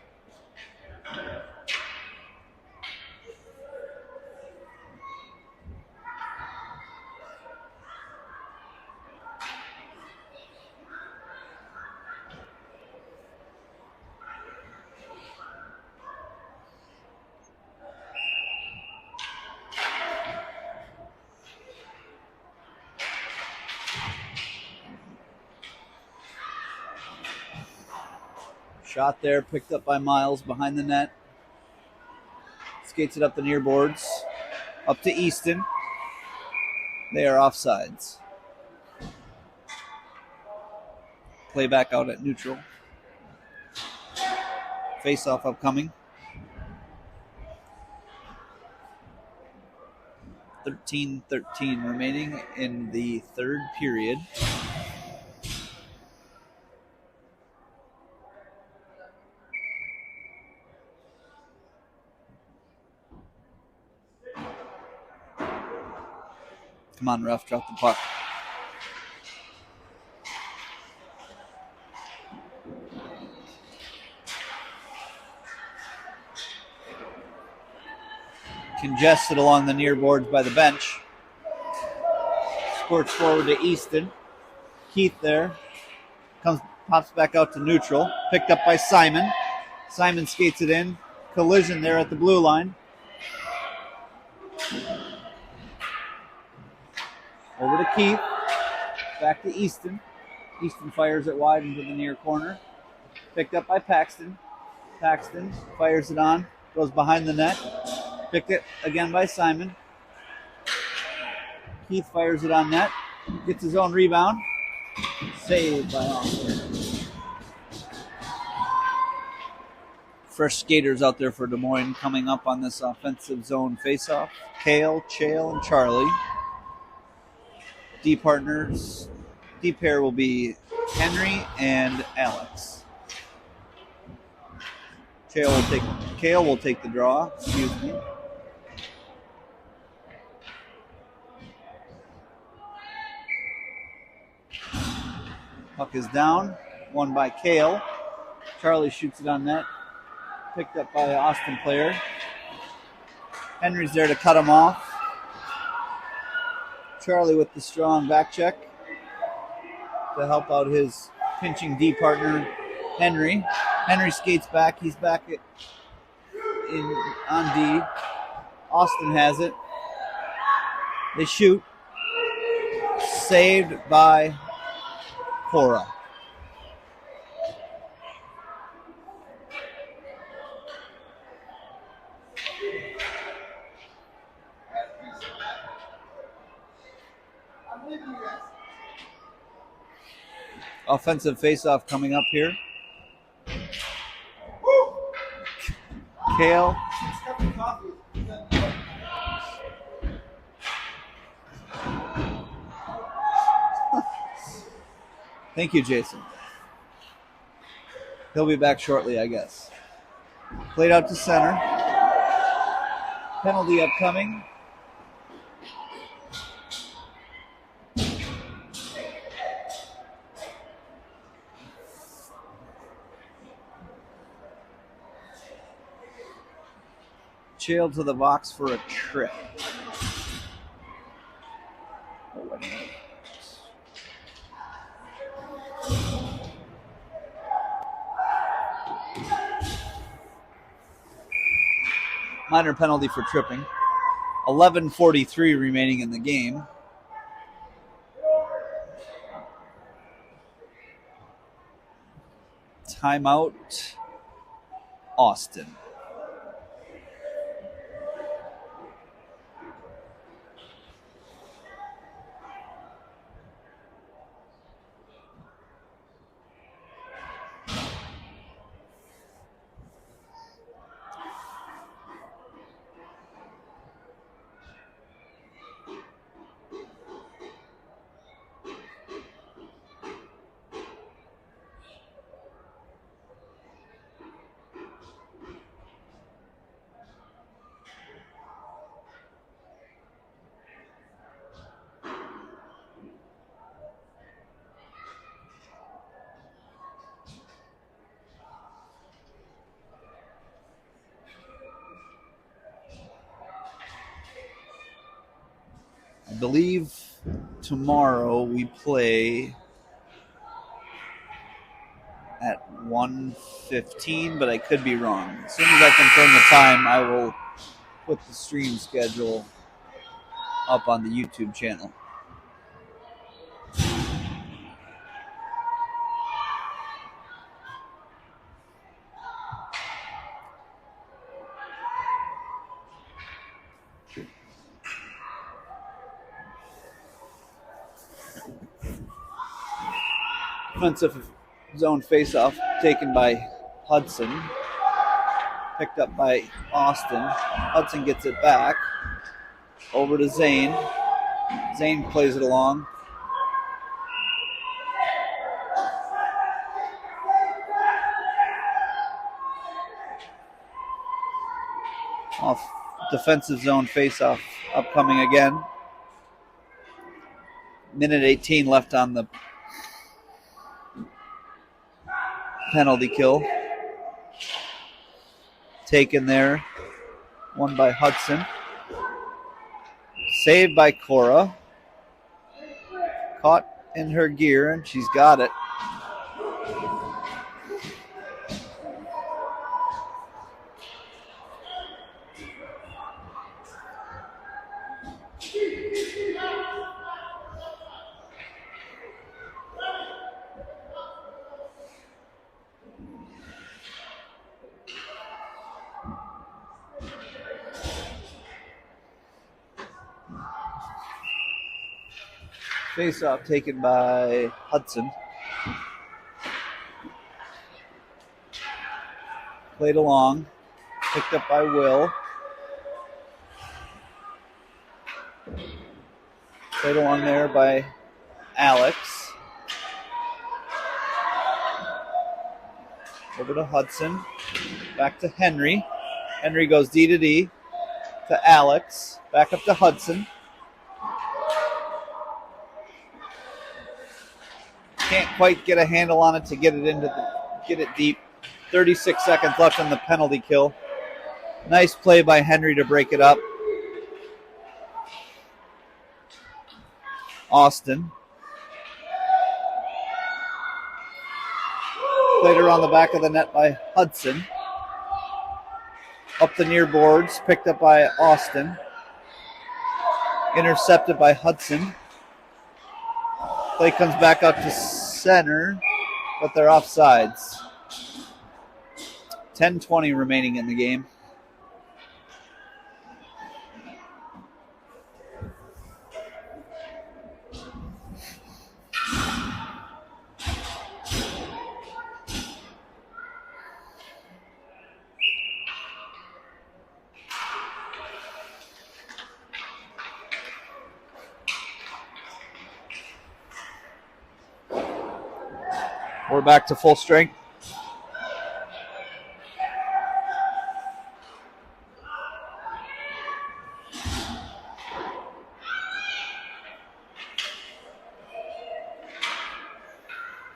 Shot there, picked up by Miles behind the net. Skates it up the near boards. Up to Easton. They are offsides. Play back out at neutral. Face-off upcoming. 13:13 remaining in the third period. Come on, ref, drop the puck. Congested along the near boards by the bench. Squirts forward to Easton. Keith there. Pops back out to neutral. Picked up by Simon. Simon skates it in. Collision there at the blue line. Over to Keith. Back to Easton. Easton fires it wide into the near corner. Picked up by Paxton. Paxton fires it on. Goes behind the net. Picked it again by Simon. Keith fires it on net. Gets his own rebound. Saved by Austin. Fresh skaters out there for Des Moines coming up on this offensive zone faceoff. Kale, Chael, and Charlie. D partners. D pair will be Henry and Alex. Kale will take the draw. Excuse me. Puck is down. Won by Kale. Charlie shoots it on net. Picked up by Austin player. Henry's there to cut him off. Charlie with the strong back check to help out his pinching D partner, Henry. Henry skates back. He's back on D. Austin has it. They shoot. Saved by Cora. Offensive faceoff coming up here. Kale. Thank you, Jason. He'll be back shortly, I guess. Played out to center. Penalty upcoming. Chailed to the box for a trip. Minor penalty for tripping. 11:43 remaining in the game. Timeout, Austin. I believe tomorrow we play at 1:15, but I could be wrong. As soon as I confirm the time, I will put the stream schedule up on the YouTube channel. Offensive zone faceoff taken by Hudson. Picked up by Austin. Hudson gets it back. Over to Zane. Zane plays it along. Off defensive zone faceoff upcoming again. Minute 18 left on the penalty kill. Taken there. Won by Hudson. Saved by Cora. Caught in her gear, and she's got it. Face-off taken by Hudson. Played along. Picked up by Will. Played along there by Alex. Over to Hudson. Back to Henry. Henry goes D to D to Alex. Back up to Hudson. Can't quite get a handle on it to get it deep. 36 seconds left on the penalty kill. Nice play by Henry to break it up. Austin. Played around the back of the net by Hudson. Up the near boards, picked up by Austin. Intercepted by Hudson. Play comes back out to center, but they're offsides. 10:20 remaining in the game. We're back to full strength.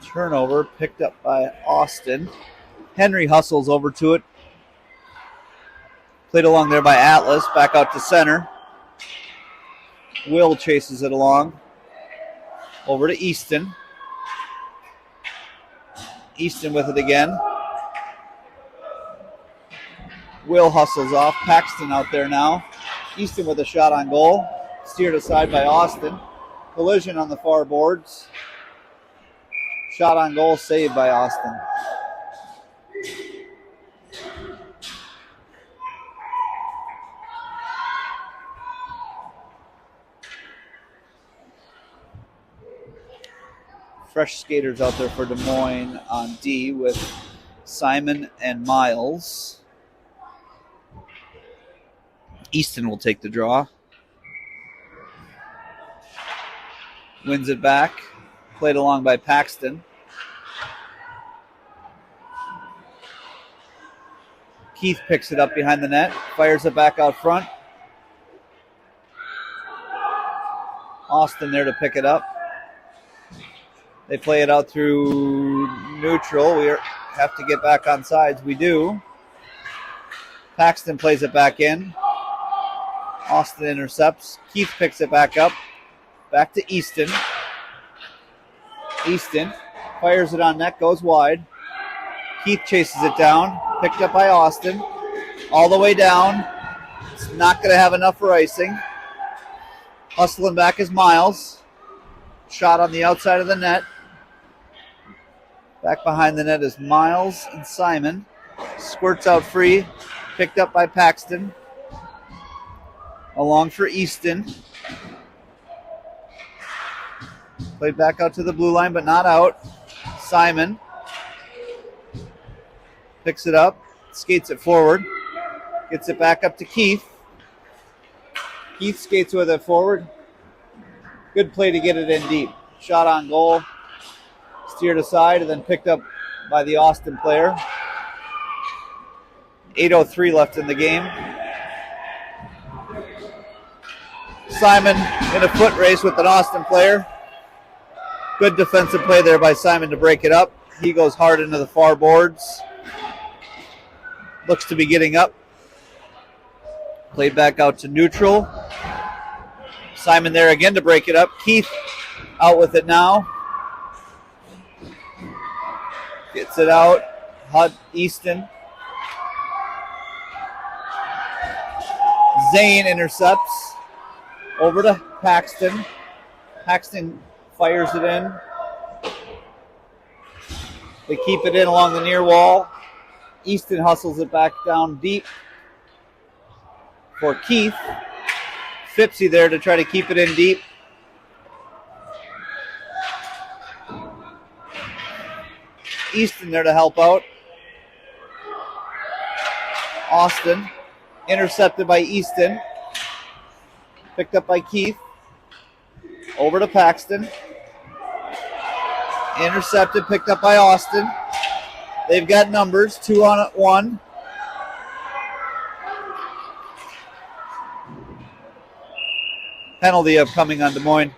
Turnover picked up by Austin. Henry hustles over to it. Played along there by Atlas. Back out to center. Will chases it along. Over to Easton. Easton with it again. Will hustles off. Paxton out there now. Easton with a shot on goal. Steered aside by Austin. Collision on the far boards. Shot on goal saved by Austin. Fresh skaters out there for Des Moines on D with Simon and Miles. Easton will take the draw. Wins it back. Played along by Paxton. Keith picks it up behind the net. Fires it back out front. Austin there to pick it up. They play it out through neutral. We have to get back on sides. We do. Paxton plays it back in. Austin intercepts. Keith picks it back up. Back to Easton. Easton fires it on net, goes wide. Keith chases it down. Picked up by Austin. All the way down. It's not going to have enough for icing. Hustling back is Miles. Shot on the outside of the net. Back behind the net is Miles and Simon. Squirts out free. Picked up by Paxton. Along for Easton. Played back out to the blue line, but not out. Simon picks it up. Skates it forward. Gets it back up to Keith. Keith skates with it forward. Good play to get it in deep. Shot on goal. Steered aside and then picked up by the Austin player. 8:03 left in the game. Simon in a foot race with an Austin player. Good defensive play there by Simon to break it up. He goes hard into the far boards. Looks to be getting up. Played back out to neutral. Simon there again to break it up. Keith out with it now. Gets it out. Easton. Zane intercepts. Over to Paxton. Paxton fires it in. They keep it in along the near wall. Easton hustles it back down deep for Keith. Fipsy there to try to keep it in deep. Easton there to help out. Austin intercepted by Easton. Picked up by Keith. Over to Paxton. Intercepted, picked up by Austin. They've got numbers, 2-on-1. Penalty upcoming on Des Moines.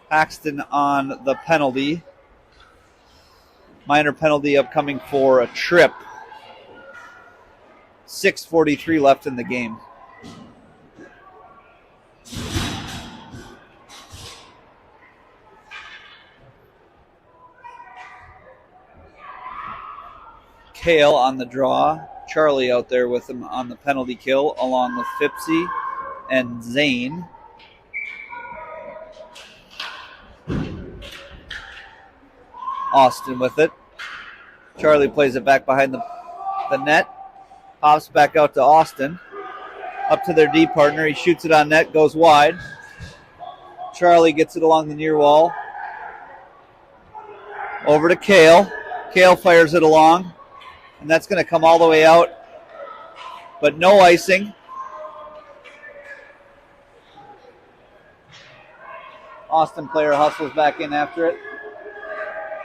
Paxton on the penalty. Minor penalty upcoming for a trip. 6:43 left in the game. Kale on the draw. Charlie out there with him on the penalty kill, along with Fipsy and Zane. Austin with it. Charlie plays it back behind the net. Pops back out to Austin. Up to their D partner. He shoots it on net, goes wide. Charlie gets it along the near wall. Over to Kale. Kale fires it along. And that's going to come all the way out. But no icing. Austin player hustles back in after it.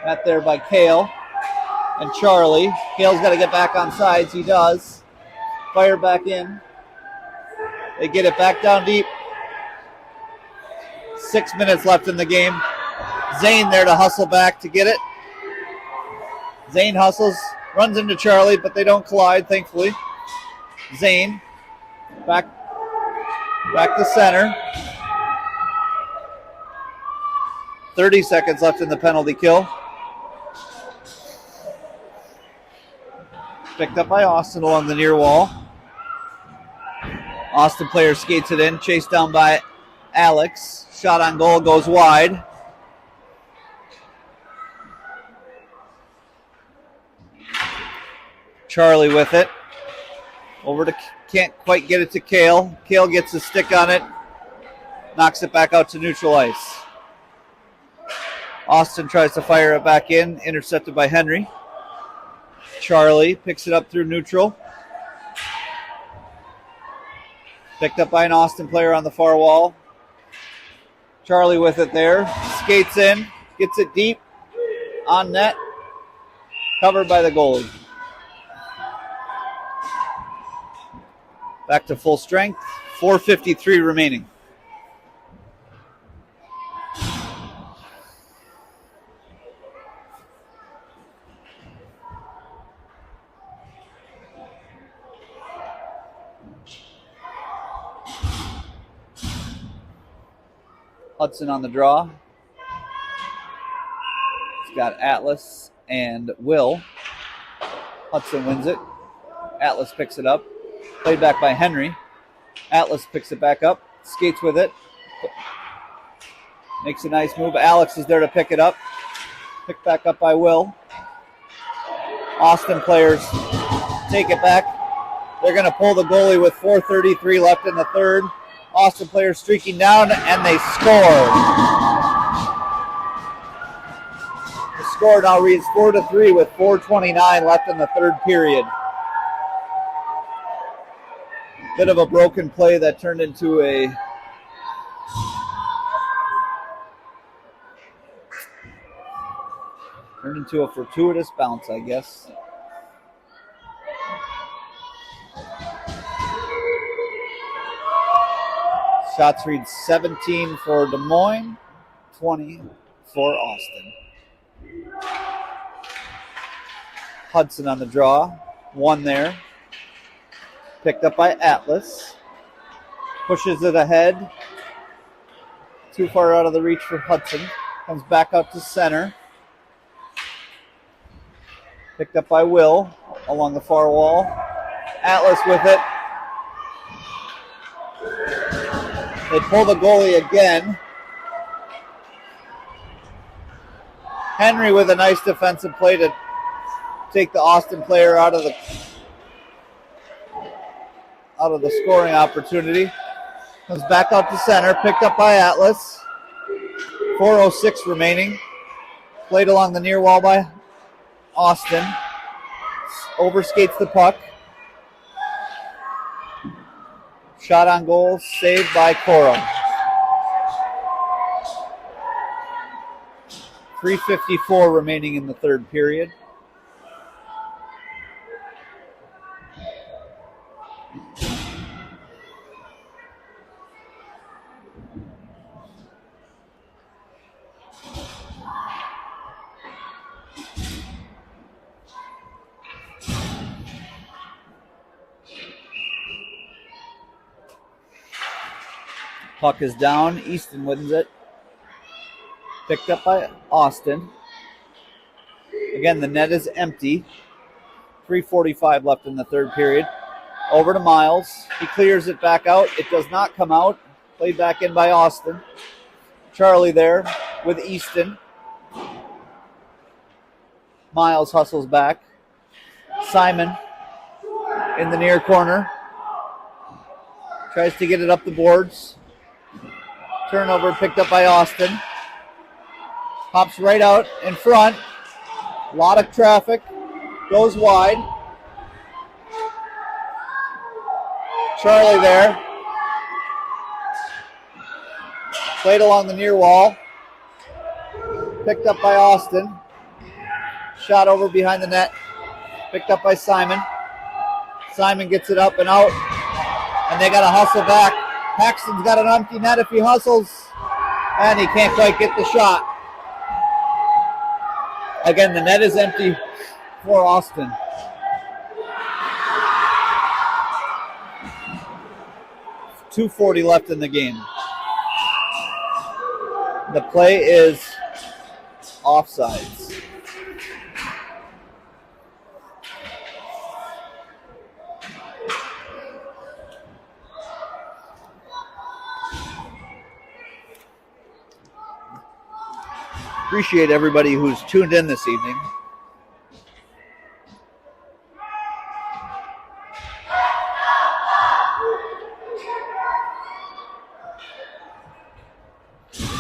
Met there by Kale and Charlie. Kale's got to get back on sides. He does. Fire back in. They get it back down deep. 6 minutes left in the game. Zane there to hustle back to get it. Zane hustles, runs into Charlie, but they don't collide, thankfully. Zane back to center. 30 seconds left in the penalty kill. Picked up by Austin along the near wall. Austin player skates it in, chased down by Alex. Shot on goal, goes wide. Charlie with it. Over to, can't quite get it to Kale. Kale gets a stick on it. Knocks it back out to neutral ice. Austin tries to fire it back in. Intercepted by Henry. Charlie picks it up through neutral. Picked up by an Austin player on the far wall. Charlie with it there. Skates in. Gets it deep. On net. Covered by the goalie. Back to full strength. 4:53 remaining. Hudson on the draw. He's got Atlas and Will. Hudson wins it. Atlas picks it up. Played back by Henry. Atlas picks it back up. Skates with it. Makes a nice move. Alex is there to pick it up. Picked back up by Will. Austin players take it back. They're going to pull the goalie with 4:33 left in the third. Austin players streaking down, and they score. The score now reads 4-3 with 4:29 left in the third period. Bit of a broken play that turned into a fortuitous bounce, I guess. Shots read 17 for Des Moines, 20 for Austin. Hudson on the draw. One there. Picked up by Atlas. Pushes it ahead. Too far out of the reach for Hudson. Comes back up to center. Picked up by Will along the far wall. Atlas with it. They pull the goalie again. Henry with a nice defensive play to take the Austin player out of the scoring opportunity. Comes back up to center, picked up by Atlas. 4:06 remaining. Played along the near wall by Austin. Overskates the puck. Shot on goal, saved by Coro. 3:54 remaining in the third period. Puck is down. Easton wins it. Picked up by Austin. Again, the net is empty 3:45 left in the third period. Over to Miles. He clears it back out. It does not come out. Played back in by Austin. Charlie there with Easton. Miles hustles back. Simon in the near corner. Tries to get it up the boards. Turnover picked up by Austin. Hops right out in front. A lot of traffic. Goes wide. Charlie there. Played along the near wall. Picked up by Austin. Shot over behind the net. Picked up by Simon. Simon gets it up and out. And they got to hustle back. Paxton's got an empty net if he hustles. And he can't quite get the shot. Again, the net is empty for Austin. .240 left in the game. The play is offsides. Appreciate everybody who's tuned in this evening.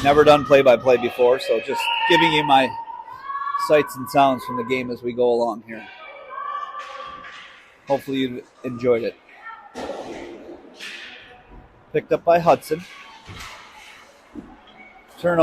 Never done play-by-play before, so just giving you my sights and sounds from the game as we go along here. Hopefully you enjoyed it. Picked up by Hudson. Turnover.